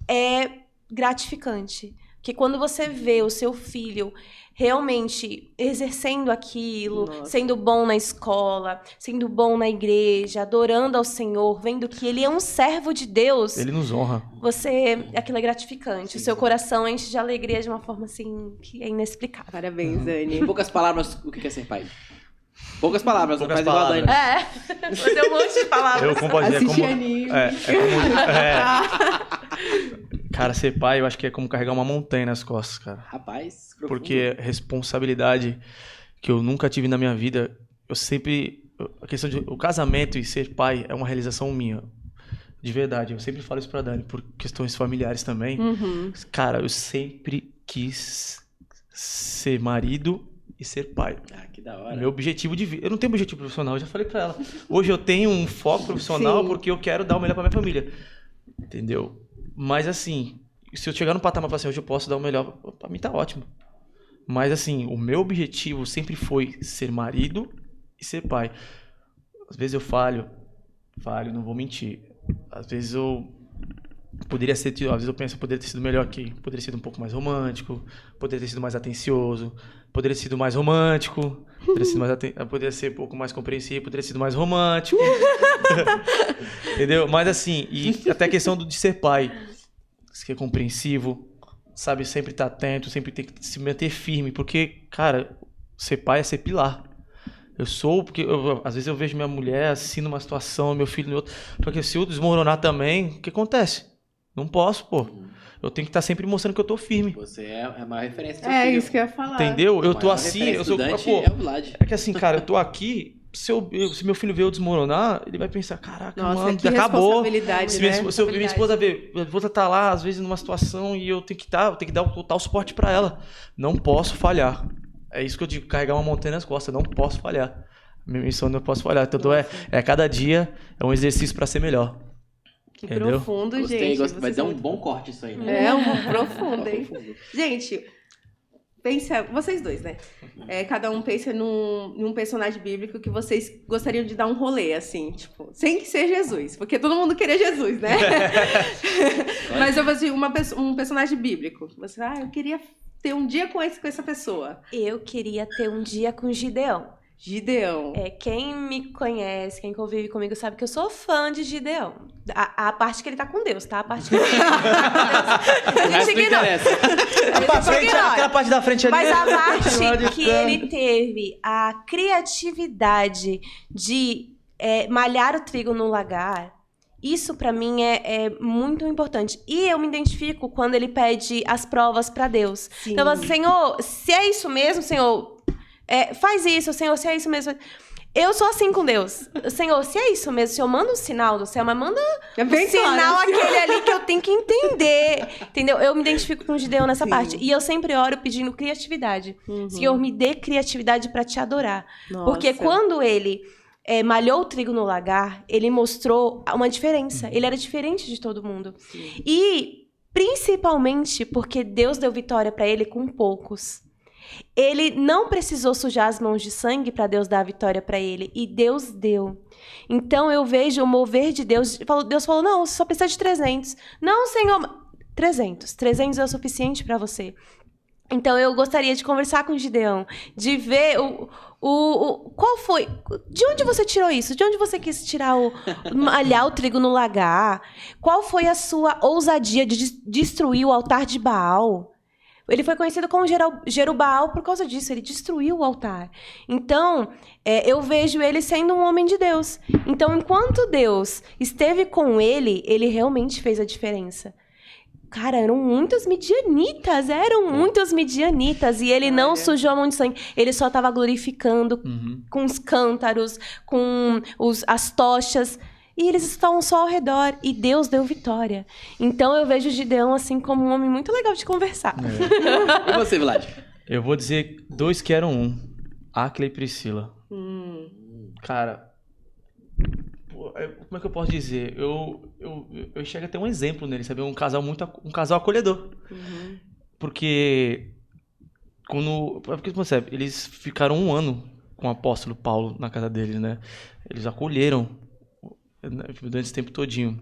é gratificante. Porque quando você vê o seu filho realmente exercendo aquilo, sendo bom na escola, sendo bom na igreja, adorando ao Senhor, vendo que ele é um servo de Deus. Ele nos honra. Aquilo é gratificante. O seu coração enche de alegria de uma forma assim que é inexplicável. Parabéns, Dani. Em poucas palavras, o que é ser pai? Poucas palavras, poucas palavras. Igual a Dani. Tem um monte de palavras. Eu compartilho. Assistir anime. Cara, ser pai, eu acho que é como carregar uma montanha nas costas, cara. Rapaz, profundo. Porque responsabilidade que eu nunca tive na minha vida, a questão de o casamento e ser pai é uma realização minha. De verdade, eu sempre falo isso pra Dani, por questões familiares também. Cara, eu sempre quis ser marido e ser pai. Ah, que da hora. Meu objetivo de vida. Eu não tenho objetivo profissional, eu já falei pra ela. Hoje eu tenho um foco profissional porque eu quero dar o melhor pra minha família. Entendeu? Mas assim, se eu chegar no patamar e falar assim, hoje eu posso dar o melhor, pra mim tá ótimo. Mas assim, o meu objetivo sempre foi ser marido e ser pai. Às vezes eu falho, não vou mentir. Às vezes eu poderia ser, às vezes eu penso, poderia ter sido melhor aqui. Poderia ter sido um pouco mais romântico, poderia ter sido mais atencioso, poderia ter sido mais romântico, poderia ser um pouco mais compreensivo, poderia ter sido mais romântico. Entendeu? Mas assim, e até a questão de ser pai, ser compreensivo, sabe, sempre estar atento, sempre tem que se manter firme, porque, cara, ser pai é ser pilar. Porque às vezes eu vejo minha mulher assim numa situação, meu filho em outra, porque se eu desmoronar também, o que acontece? Não posso, pô. eu tenho que estar sempre mostrando que eu tô firme. Você é a maior referência. Isso que eu ia falar. Entendeu? Eu tô assim, eu sou... Pô, é o Vlad. É que assim, cara, eu tô aqui... Se meu filho ver eu desmoronar, ele vai pensar, caraca, mano, acabou. Responsabilidade, Se minha esposa ver, minha esposa tá lá, às vezes, numa situação e eu tenho que dar o total suporte pra ela. Não posso falhar. É isso que eu digo, carregar uma montanha nas costas, não posso falhar. Minha missão não posso falhar. Então cada dia é um exercício pra ser melhor. Que entendeu? Profundo, Gostei, gente. vai dar um bom corte isso aí, né? É um profundo, hein? Gente... Pensa, vocês dois, né? Cada um pensa num personagem bíblico que vocês gostariam de dar um rolê, assim, tipo, sem que seja Jesus, porque todo mundo queria Jesus, né? Mas eu vou dizer, um personagem bíblico. Você, eu queria ter um dia com essa pessoa. Eu queria ter um dia com Gideão. Gideão. Quem me conhece, quem convive comigo, sabe que eu sou fã de Gideão. A parte que ele tá com Deus, tá? A parte que ele tá com Deus. A gente ignora. Aquela parte da frente ali. Mas a parte que ele teve a criatividade de malhar o trigo no lagar, isso pra mim é muito importante. E eu me identifico quando ele pede as provas pra Deus. Sim. Então, assim, Senhor, se é isso mesmo, Senhor... faz isso, Senhor, se é isso mesmo. Eu sou assim com Deus. Senhor, se é isso mesmo, Senhor, manda um sinal do céu, mas manda um sinal aquele ali que eu tenho que entender. Entendeu? Eu me identifico com o Gideão nessa parte. E eu sempre oro pedindo criatividade. Senhor, me dê criatividade pra te adorar. Nossa. Porque quando ele malhou o trigo no lagar, ele mostrou uma diferença. Ele era diferente de todo mundo. Sim. E, principalmente, porque Deus deu vitória pra ele com poucos. Ele não precisou sujar as mãos de sangue para Deus dar a vitória para ele. E Deus deu. Então eu vejo o mover de Deus. Deus falou, não, você só precisa de 300. Não, Senhor, 300. 300 é o suficiente para você. Então eu gostaria de conversar com o Gideão. De ver qual foi... De onde você tirou isso? De onde você quis tirar malhar o trigo no lagar? Qual foi a sua ousadia de destruir o altar de Baal? Ele foi conhecido como Jerubaal por causa disso. Ele destruiu o altar. Então, eu vejo ele sendo um homem de Deus. Então, enquanto Deus esteve com ele, ele realmente fez a diferença. Cara, eram muitos midianitas. E ele não sujou a mão de sangue. Ele só estava glorificando com os cântaros, com as tochas. E eles estavam só ao redor. E Deus deu vitória. Então eu vejo o Gideão assim como um homem muito legal de conversar. E você, Vlad? Eu vou dizer 2 que eram 1. Aquila e Priscila. Cara, como é que eu posso dizer? Eu enxergo até um exemplo nele, sabe? Um casal acolhedor. Porque porque você sabe, eles ficaram 1 ano com o apóstolo Paulo na casa deles, né? Eles acolheram durante esse tempo todinho.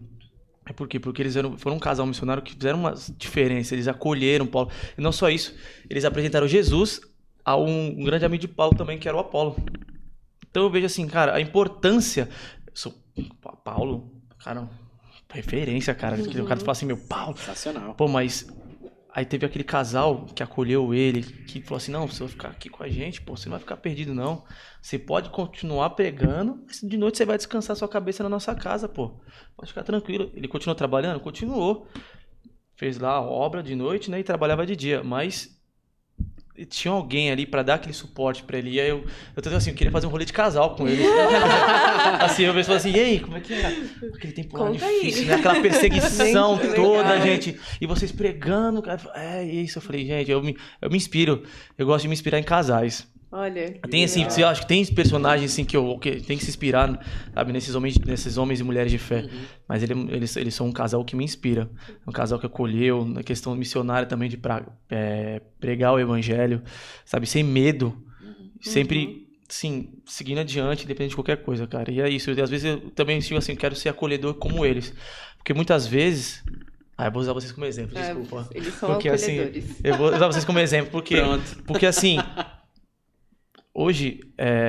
Por quê? Porque eles foram um casal missionário que fizeram uma diferença. Eles acolheram Paulo. E não só isso, eles apresentaram Jesus a um grande amigo de Paulo também, que era o Apolo. Então eu vejo assim, cara, a importância... Paulo, cara, referência, cara. O cara fala assim, meu, Paulo. Sensacional. Pô, mas... Aí teve aquele casal que acolheu ele, que falou assim, não, você vai ficar aqui com a gente, pô, você não vai ficar perdido, não. Você pode continuar pregando, mas de noite você vai descansar sua cabeça na nossa casa, pô. Pode ficar tranquilo. Ele continuou trabalhando? Continuou. Fez lá a obra de noite, né, e trabalhava de dia, mas tinha alguém ali pra dar aquele suporte pra ele. E aí eu tô assim, eu queria fazer um rolê de casal com ele. Assim, eu falei assim, e aí, como é que é? Aquele tempo lá difícil, né? Aquela perseguição toda, gente. E vocês pregando, cara. Isso. Eu falei, gente, eu me inspiro. Eu gosto de me inspirar em casais. Olha. Tem assim, eu acho que tem personagens assim que tem que se inspirar, sabe, nesses homens e mulheres de fé. Mas eles são um casal que me inspira. Um casal que acolheu, na questão missionária também de pregar o evangelho, sabe, sem medo. Sempre, sim, seguindo adiante, independente de qualquer coisa, cara. E é isso. E às vezes eu também digo assim, quero ser acolhedor como eles. Porque muitas vezes... eu vou usar vocês como exemplo, desculpa. Eles são porque, acolhedores. Assim, eu vou usar vocês como exemplo, porque assim... Hoje,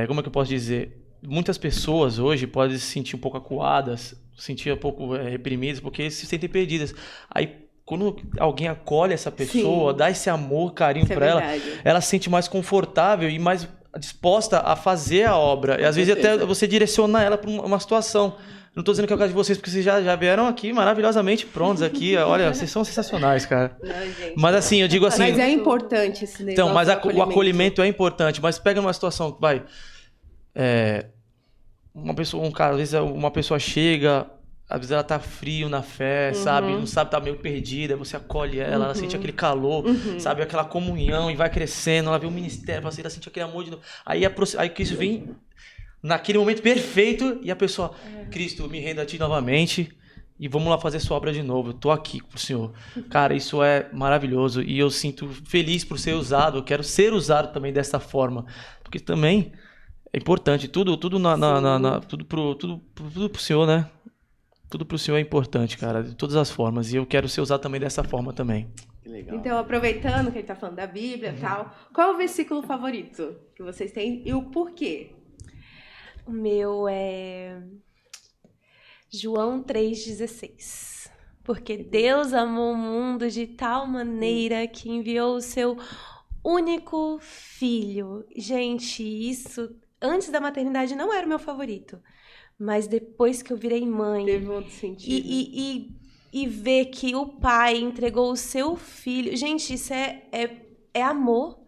como é que eu posso dizer? Muitas pessoas hoje podem se sentir um pouco acuadas, se sentir um pouco reprimidas, porque se sentem perdidas. Aí, quando alguém acolhe essa pessoa, dá esse amor, carinho para ela se sente mais confortável e mais disposta a fazer a obra. E às vezes até você direcionar ela para uma situação. Não tô dizendo que é o caso de vocês, porque vocês já vieram aqui maravilhosamente prontos aqui. Olha, vocês são sensacionais, cara. Não, gente. Mas assim, eu digo assim... Mas é importante esse negócio. Então, mas o acolhimento é importante. Mas pega numa situação, vai... uma pessoa, às vezes uma pessoa chega... Às vezes ela tá frio na fé, sabe? Não sabe, tá meio perdida. Você acolhe ela, ela sente aquele calor, sabe? Aquela comunhão e vai crescendo. Ela vê o ministério, ela sente aquele amor de novo. Aí Cristo vem naquele momento perfeito e a pessoa... Cristo, me rendo a ti novamente e vamos lá fazer sua obra de novo. Eu tô aqui com o Senhor. Cara, isso é maravilhoso e eu sinto feliz por ser usado. Eu quero ser usado também dessa forma. Porque também é importante. Tudo pro Senhor, né? Tudo pro Senhor é importante, cara, de todas as formas. E eu quero ser usado também dessa forma também. Que legal. Então, aproveitando que ele tá falando da Bíblia e tal, qual é o versículo favorito que vocês têm e o porquê? O meu é João 3,16. Porque Deus amou o mundo de tal maneira que enviou o seu único filho. Gente, isso antes da maternidade não era o meu favorito. Mas depois que eu virei mãe... Teve outro sentido. E ver que o pai entregou o seu filho... Gente, isso é amor.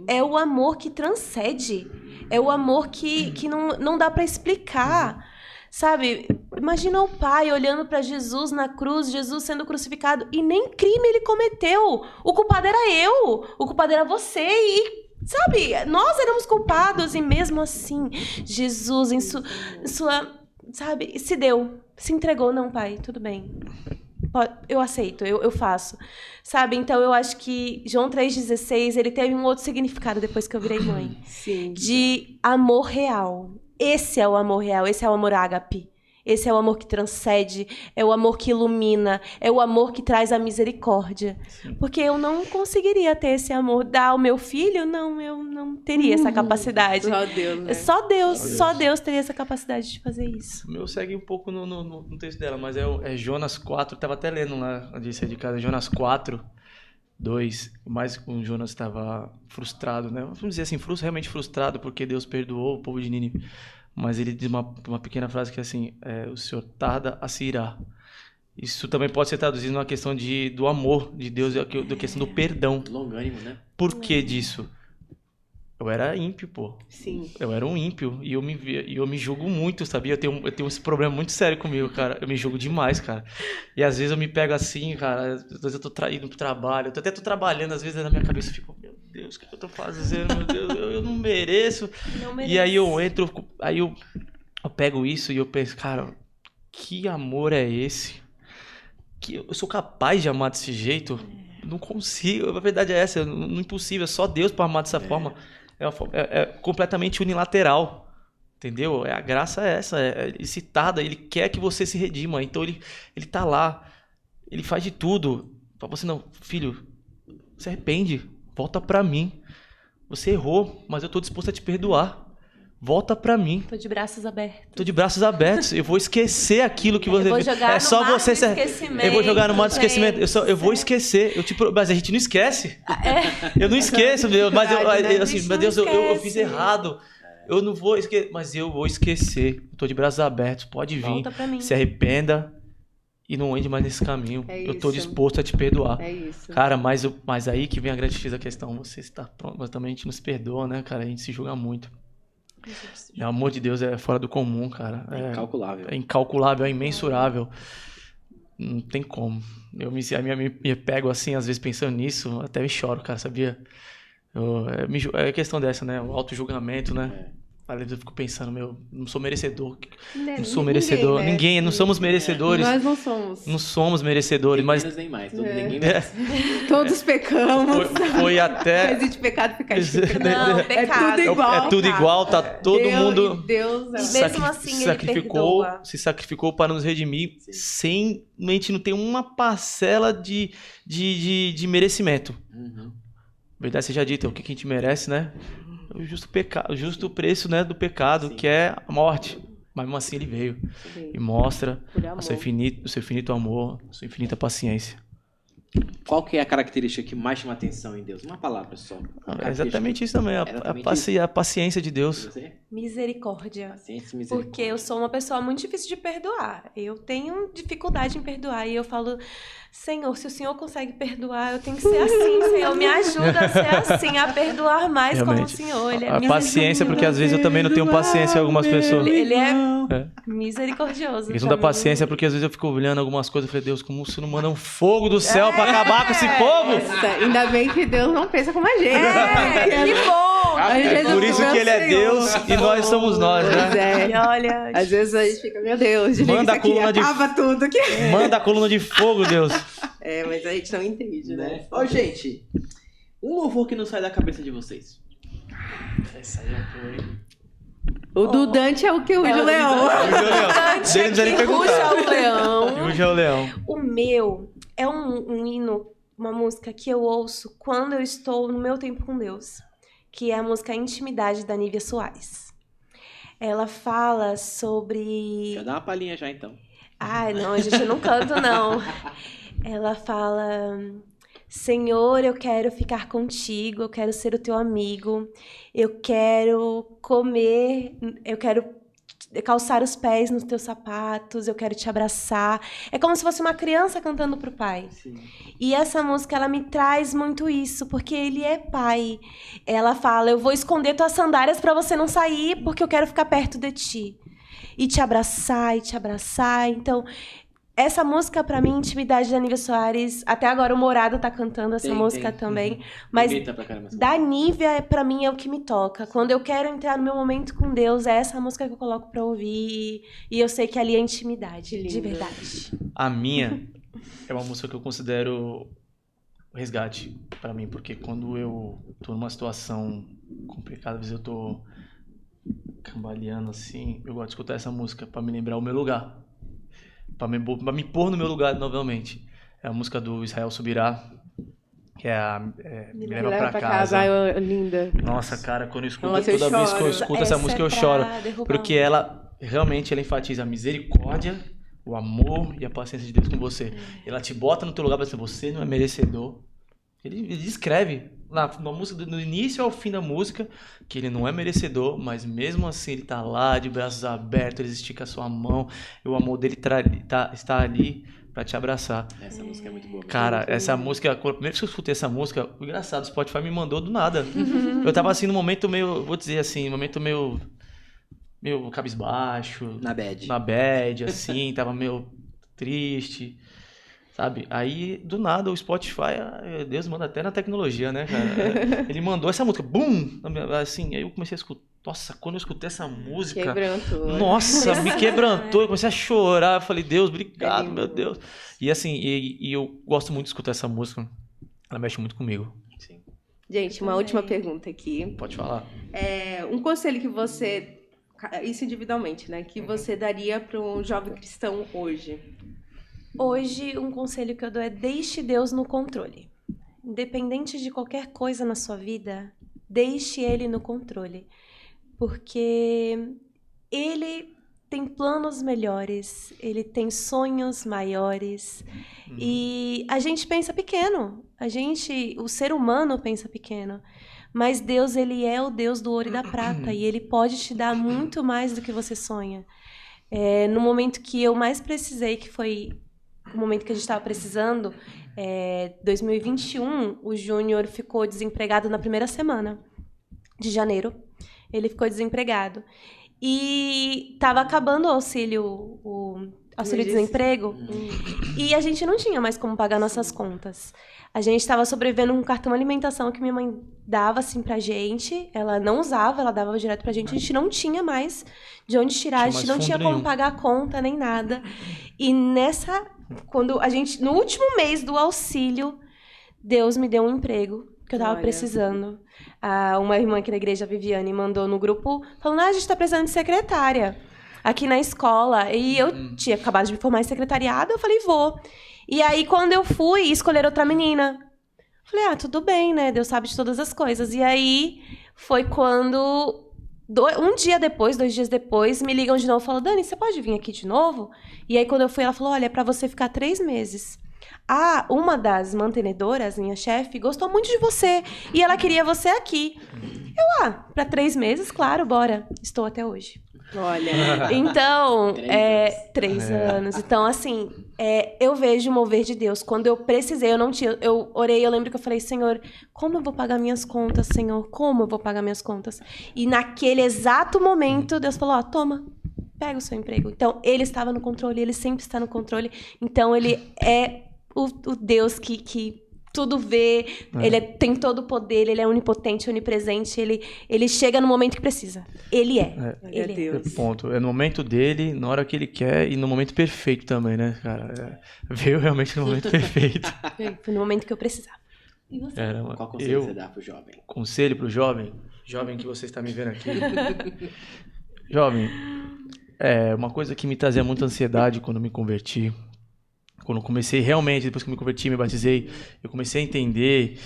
É o amor que transcende. É o amor que não dá para explicar. Sabe? Imagina o pai olhando para Jesus na cruz, Jesus sendo crucificado, e nem crime ele cometeu. O culpado era eu. O culpado era você. E... sabe, nós éramos culpados e mesmo assim, Jesus em sua, sabe, se deu, se entregou. Não, pai, tudo bem, eu aceito, eu faço, sabe? Então eu acho que João 3,16, ele teve um outro significado depois que eu virei mãe. Sim. De amor real. Esse é o amor real, esse é o amor ágape. Esse é o amor que transcende, é o amor que ilumina, é o amor que traz a misericórdia. Sim. Porque eu não conseguiria ter esse amor. Dar ao meu filho, não, eu não teria essa capacidade. Só Deus, né? Só Deus teria essa capacidade de fazer isso. O meu segue um pouco no texto dela, mas é Jonas 4, estava até lendo lá, eu disse aí de casa, Jonas 4, 2, mais que o Jonas estava frustrado, né? Vamos dizer assim, realmente frustrado, porque Deus perdoou o povo de Nínive. Mas ele diz uma pequena frase que é assim, o Senhor tarda a se irar. Isso também pode ser traduzido numa questão do amor de Deus, da questão do perdão. Longânimo, né? Por que disso? Eu era ímpio, pô. Sim. Eu era um ímpio e eu me julgo muito, sabia? Eu tenho esse problema muito sério comigo, cara. Eu me julgo demais, cara. E às vezes eu me pego assim, cara. Às vezes eu tô indo pro trabalho. Eu até tô trabalhando, às vezes na minha cabeça eu fico, meu Deus, o que eu tô fazendo? Meu Deus, eu não mereço. E aí eu entro, aí eu pego isso e eu penso, cara, que amor é esse? Que eu sou capaz de amar desse jeito? Não consigo. A verdade é essa, não é impossível. É só Deus para amar dessa forma. É completamente unilateral, entendeu? A graça é essa, ele se tarda, ele quer que você se redima, então ele tá lá, ele faz de tudo pra você. Não, filho, se arrepende, volta pra mim, você errou, mas eu tô disposto a te perdoar, volta pra mim. Tô de braços abertos. Tô de braços abertos, eu vou esquecer aquilo que você... Eu vou jogar no mar do esquecimento. Eu vou jogar no mar do esquecimento, eu vou esquecer, mas a gente não esquece. Eu não esqueço, mas assim, meu Deus, eu fiz errado. Eu não vou esquecer, mas eu vou esquecer. Eu tô de braços abertos, pode vir. Volta pra mim. Se arrependa e não ande mais nesse caminho. Eu tô disposto a te perdoar. É isso. Cara, mas aí que vem a grande X da questão. Você está pronto, mas também a gente não se perdoa, né, cara? A gente se julga muito. O amor de Deus é fora do comum, cara. É incalculável. É incalculável, é imensurável. Não tem como. Eu me pego assim, às vezes, pensando nisso, até me choro, cara, sabia? É questão dessa, né? O auto-julgamento, né? Às vezes eu fico pensando, não sou merecedor. Não sou merecedor. Né? Ninguém, não somos merecedores. Nós não somos. Não somos merecedores, nem mas... menos nem mais. Ninguém merece. Todos pecamos. Foi até... Não existe pecado, ficar Não, pecado. É tudo igual. É tudo igual, tá todo mundo... Deus E mesmo assim ele perdoa. Se sacrificou para nos redimir. Sem... A gente não tem uma parcela de merecimento. Verdade seja dita, o que a gente merece, né? O justo preço, né, do pecado, que é a morte. Mas mesmo assim ele veio e mostra o seu infinito amor, a sua infinita paciência. Qual que é a característica que mais chama atenção em Deus? Uma palavra só. É exatamente isso também, a paciência de Deus. Misericórdia. Paciência e misericórdia. Porque eu sou uma pessoa muito difícil de perdoar. Eu tenho dificuldade em perdoar. E eu falo, Senhor, se o Senhor consegue perdoar, eu tenho que ser assim, Senhor. Me ajuda a ser assim, a perdoar mais Realmente. como o Senhor. Ele é A paciência, porque às vezes eu também não tenho paciência em algumas pessoas. Ele é misericordioso. A questão da paciência, porque às vezes eu fico olhando algumas coisas e falei, Deus, como você não manda um fogo do céu pra acabar com esse povo? Nossa, ainda bem que Deus não pensa como a gente. Que bom! É por isso que ele é Deus e nós somos nós, né? Pois é. E olha, Às vezes a gente fica, meu Deus, Manda a aqui, coluna de- acaba tudo aqui. Manda a coluna de fogo, Deus. É, mas a gente não entende, né? Ó, gente, um louvor que não sai da cabeça de vocês. Essa aí foi. O do Dante é o que o Rio Leão. Dante Deles ele aqui, perguntou. ruja o leão. E hoje é o leão. O meu é um hino, uma música que eu ouço quando eu estou no meu tempo com Deus, que é a música Intimidade, da Nívia Soares. Ela fala sobre... Já dá uma palhinha já, então. Ai, não, gente, eu não canto, não. Ela fala... Senhor, eu quero ficar contigo, eu quero ser o teu amigo, eu quero comer, eu quero calçar os pés nos teus sapatos, eu quero te abraçar. É como se fosse uma criança cantando pro pai. Sim. E essa música, ela me traz muito isso, porque ele é pai. Ela fala, eu vou esconder tuas sandálias pra você não sair, porque eu quero ficar perto de ti. E te abraçar, e te abraçar. Então, essa música, pra mim, Intimidade, da Nívia Soares, até agora o Morado tá cantando essa música também. Mas Bonita pra caramba essa da Nívia, pra mim, é o que me toca. Quando eu quero entrar no meu momento com Deus, é essa música que eu coloco pra ouvir. E eu sei que ali é intimidade, de verdade. A minha é uma música que eu considero resgate pra mim, porque quando eu tô numa situação complicada, às vezes eu tô cambaleando assim, eu gosto de escutar essa música pra me lembrar o meu lugar. Pra me pôr no meu lugar novamente. É a música do Israel Subirá, que é a Me Leva Pra Casa. Ai, linda. Nossa, cara, quando eu escuto, Nossa, eu toda vez que eu choro. escuto essa música eu pra choro. derrubar. Porque ela realmente ela enfatiza a misericórdia, o amor e a paciência de Deus com você. Ela te bota no teu lugar pra dizer, você não é merecedor. Ele descreve na música, do início ao fim da música, que ele não é merecedor, mas mesmo assim ele tá lá de braços abertos, ele estica a sua mão, e o amor dele está ali pra te abraçar. Essa música é muito boa. Cara, essa música, quando a primeira vez que eu escutei essa música, o engraçado, o Spotify me mandou do nada. Eu tava assim, num momento meio, vou dizer assim, momento meio cabisbaixo. Na bad. Na bad, assim, tava meio triste, sabe? Aí, do nada, o Spotify, Deus manda até na tecnologia, né, cara? Ele mandou essa música, bum! Assim, aí eu comecei a escutar. Nossa, quando eu escutei essa música... Quebrantou. Nossa, me quebrantou. Eu comecei a chorar. Eu falei, Deus, obrigado, meu Deus. E assim, e eu gosto muito de escutar essa música. Ela mexe muito comigo. Sim. Gente, uma última pergunta aqui. Pode falar. Um conselho que você, isso individualmente, né? Que você daria para um jovem cristão hoje? Hoje, um conselho que eu dou é deixe Deus no controle. Independente de qualquer coisa na sua vida, deixe Ele no controle. Porque Ele tem planos melhores, Ele tem sonhos maiores. E a gente pensa pequeno. O ser humano pensa pequeno. Mas Deus, Ele é o Deus do ouro e da prata. E Ele pode te dar muito mais do que você sonha. No momento que eu mais precisei, que foi o momento que a gente estava precisando, 2021, o Júnior ficou desempregado na primeira semana de janeiro. Ele ficou desempregado. E estava acabando o auxílio-desemprego. E a gente não tinha mais como pagar nossas contas. A gente estava sobrevivendo com um cartão alimentação que minha mãe dava assim pra gente. Ela não usava, ela dava direto pra gente. A gente não tinha mais de onde tirar. A gente não tinha como pagar a conta nem nada. E no último mês do auxílio, Deus me deu um emprego que eu tava precisando. Uma irmã aqui na igreja, a Viviane, mandou no grupo falando, a gente tá precisando de secretária aqui na escola. E eu tinha acabado de me formar em secretariado, eu falei, vou. E aí, quando eu fui escolher outra menina, falei, tudo bem, né? Deus sabe de todas as coisas. E aí, foi quando, 2 dias depois, me ligam de novo e falam, Dani, você pode vir aqui de novo? E aí, quando eu fui, ela falou, olha, é pra você ficar 3 meses. Uma das mantenedoras, minha chefe, gostou muito de você e ela queria você aqui. Pra 3 meses, claro, bora. Estou até hoje. Olha. Então, 3 anos. Então, assim, eu vejo o mover de Deus. Quando eu precisei, eu orei, eu lembro que eu falei, Senhor, como eu vou pagar minhas contas, Senhor? Como eu vou pagar minhas contas? E naquele exato momento, Deus falou, toma, pega o seu emprego. Então, ele estava no controle, ele sempre está no controle. Então, ele é o Deus que tudo vê, ele tem todo o poder, ele é onipotente, onipresente, ele chega no momento que precisa. Ele é. Ele é Deus. Ponto. É no momento dele, na hora que ele quer e no momento perfeito também, né, cara? Veio realmente no momento perfeito. Foi no momento que eu precisava. E você? Qual conselho você dá pro jovem? Conselho pro jovem? Jovem que você está me vendo aqui. Jovem, uma coisa que me trazia muita ansiedade quando eu me converti, quando eu comecei realmente, depois que eu me converti, me batizei, eu comecei a entender,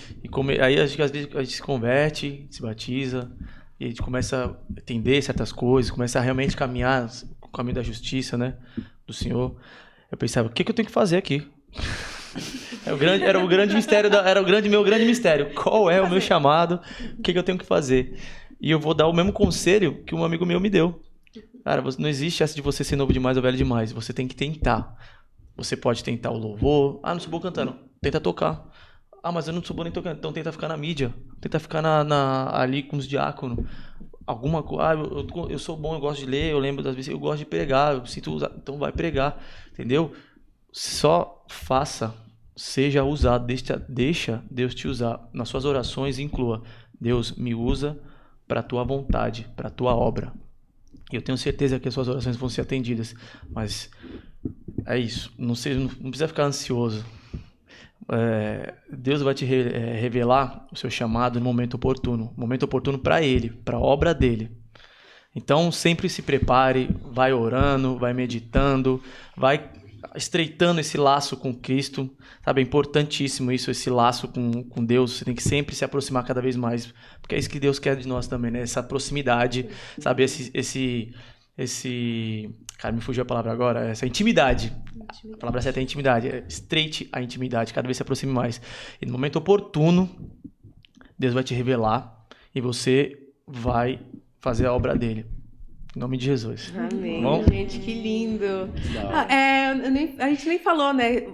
aí acho que às vezes a gente se converte, se batiza, e a gente começa a entender certas coisas, começa a realmente caminhar o caminho da justiça, né, do Senhor. Eu pensava, o que eu tenho que fazer aqui? Era o grande mistério, meu grande mistério. Qual é o meu chamado? O que eu tenho que fazer? E eu vou dar o mesmo conselho que um amigo meu me deu. Cara, não existe essa de você ser novo demais ou velho demais. Você tem que tentar. Você pode tentar o louvor. Não sou bom cantando. Tenta tocar. Mas eu não sou bom nem tocando. Então tenta ficar na mídia. Tenta ficar ali com os diáconos. Alguma coisa. Eu sou bom, eu gosto de ler. Eu lembro das vezes, eu gosto de pregar. Eu sinto usar. Então vai pregar. Entendeu? Só faça. Seja usado. Deixa Deus te usar. Nas suas orações, inclua. Deus me usa para a tua vontade, para a tua obra. E eu tenho certeza que as suas orações vão ser atendidas. Mas é isso. Não precisa ficar ansioso. Deus vai te revelar o seu chamado no momento oportuno. Momento oportuno para Ele, para a obra dEle. Então, sempre se prepare. Vai orando, vai meditando, vai estreitando esse laço com Cristo. Sabe, é importantíssimo isso, esse laço com Deus. Você tem que sempre se aproximar cada vez mais. Porque é isso que Deus quer de nós também, né? Essa proximidade, sabe? Cara, me fugiu a palavra agora. Essa intimidade. A palavra certa é intimidade. Estreite a intimidade, cada vez se aproxime mais. E no momento oportuno, Deus vai te revelar e você vai fazer a obra dele. Em nome de Jesus. Amém. Bom? Gente, que lindo. A gente nem falou, né?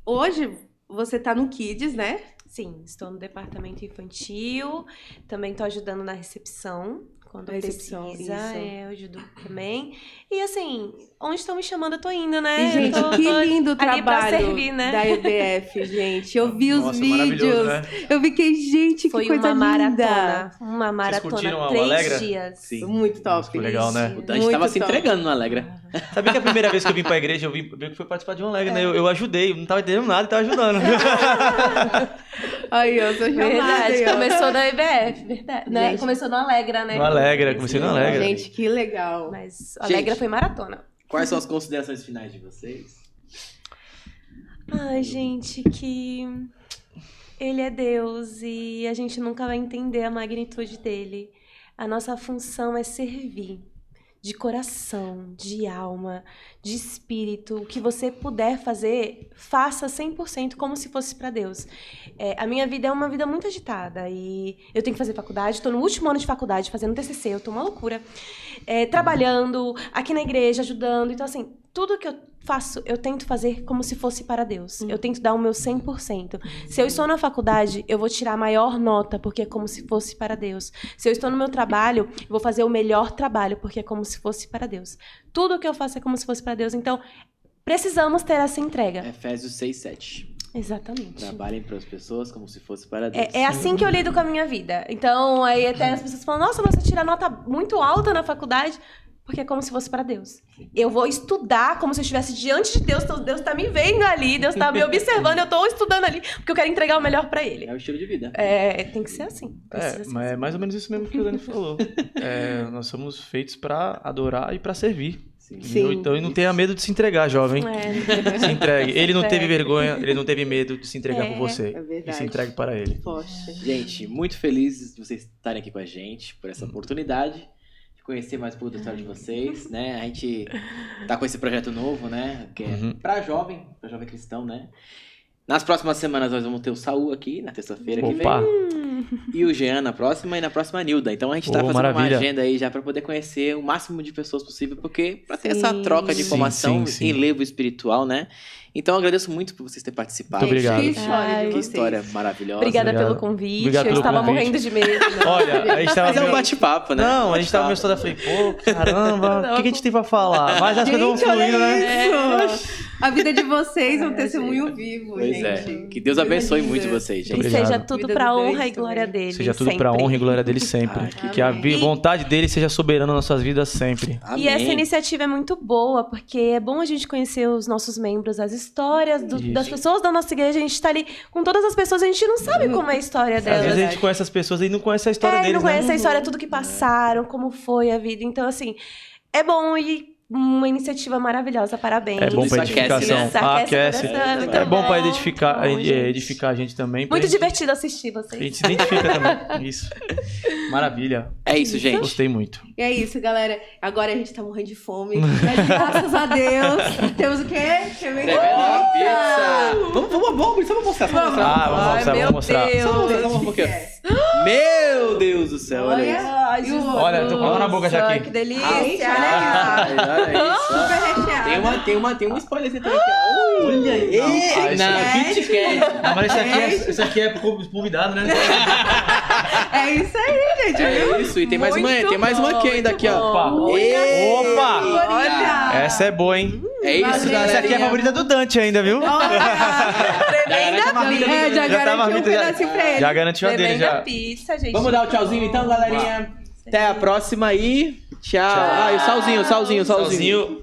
Hoje você tá no Kids, né? Sim, estou no departamento infantil, também estou ajudando na recepção, quando precisa, eu ajudo também. E assim, onde estão me chamando, eu tô indo, né? E, gente, que lindo o trabalho pra servir, né? da EBF, gente. Eu vi os vídeos, né? eu fiquei, gente, foi que coisa linda. Uma maratona, Vocês curtiram 3 Alegra? dias. Sim. Muito top. Foi legal, né? A gente tava se entregando no Alegra. Sabia que a primeira vez que eu vim pra igreja, eu vi que foi participar de uma Alegra, né? Eu ajudei, eu não tava entendendo nada e tava ajudando. Aí, eu sou chamada. Verdade, começou na EBF, verdade. Né? Começou no Alegra, né? No Alegra, comecei no Alegra. Gente, que legal. Mas o Alegra foi maratona. Quais são as considerações finais de vocês? Ai, gente, que Ele é Deus e a gente nunca vai entender a magnitude dele. A nossa função é servir. De coração, de alma, de espírito, o que você puder fazer, faça 100% como se fosse para Deus. A minha vida é uma vida muito agitada e eu tenho que fazer faculdade, estou no último ano de faculdade, fazendo TCC, eu estou uma loucura. Trabalhando, aqui na igreja, ajudando. Então, assim, tudo que eu faço, eu tento fazer como se fosse para Deus. Eu tento dar o meu 100%. Se eu estou na faculdade, eu vou tirar a maior nota, porque é como se fosse para Deus. Se eu estou no meu trabalho, eu vou fazer o melhor trabalho, porque é como se fosse para Deus. Tudo que eu faço é como se fosse para Deus. Então, precisamos ter essa entrega. Efésios 6:7. Exatamente. Trabalhem para as pessoas como se fosse para Deus. É assim que eu lido com a minha vida. Então, aí até as pessoas falam, nossa, mas você tira nota muito alta na faculdade. Porque é como se fosse para Deus. Eu vou estudar como se eu estivesse diante de Deus. Então Deus está me vendo ali, Deus está me observando, eu estou estudando ali, porque eu quero entregar o melhor para Ele. É o estilo de vida. Tem que ser assim. Mas é mais ou menos isso mesmo que o Dani falou. Nós somos feitos para adorar e para servir. Sim. Então não tenha medo de se entregar, jovem. Se entregue. Ele não teve vergonha, ele não teve medo de se entregar por você. É verdade. E se entregue para ele. Poxa. Gente, muito feliz de vocês estarem aqui com a gente, por essa oportunidade. Conhecer mais um pouco da história de vocês, né? A gente tá com esse projeto novo, né? Que é pra jovem cristão, né? Nas próximas semanas nós vamos ter o Saul aqui, na terça-feira que vem. E o Jean na próxima, e na próxima a Nilda. Então a gente tá fazendo uma agenda aí já pra poder conhecer o máximo de pessoas possível, porque pra ter essa troca de informação em levo espiritual, né? Então eu agradeço muito por vocês terem participado. Muito obrigado. Que história maravilhosa. Obrigada pelo convite. Eu estava morrendo de medo. Olha, a gente tava... Mas é um bate-papo, né? Não, a gente tava meio estudando, falei, pô, caramba, o que a gente tem pra falar? Mas as coisas vão fluindo, né? A vida de vocês é um testemunho vivo, pois gente. Que Deus abençoe muito vocês, gente. E seja tudo pra honra e glória dele. Seja tudo pra honra e glória dele sempre. Que a vontade dele seja soberana nas nossas vidas sempre. Amém. E essa iniciativa é muito boa, porque é bom a gente conhecer os nossos membros, as histórias das pessoas da nossa igreja. A gente tá ali com todas as pessoas, a gente não sabe como é a história delas. Às vezes a gente conhece as pessoas e não conhece a história deles, não conhece a história, tudo que passaram, como foi a vida. Então, assim, é bom e uma iniciativa maravilhosa, parabéns. É bom pra edificação. Aquece. É bom pra edificar a gente também. Muito divertido assistir vocês. A gente se identifica também. Isso. Maravilha. É isso, gente. Gostei muito. E é isso, galera. Agora a gente tá morrendo de fome. Mas graças a Deus. Temos o quê? Pizza. Vamos mostrar. Vamos mostrar. Meu Deus do céu, olha isso. Olha, tô com água na boca já aqui. Que delícia. Olha isso. Super recheado. Tem um spoilerzinho também aqui. Olha isso. Kit Kat. Mas esse aqui é pro convidado, né? É isso aí, gente. É isso. E tem mais uma aqui ainda aqui, ó. Opa! Olha! Essa é boa, hein? É isso, galera. Essa aqui é a favorita do Dante ainda, viu? Já garantiu a dele, já. Pizza, gente. Vamos dar o tchauzinho então, galerinha. Até a próxima e tchau. E o salzinho.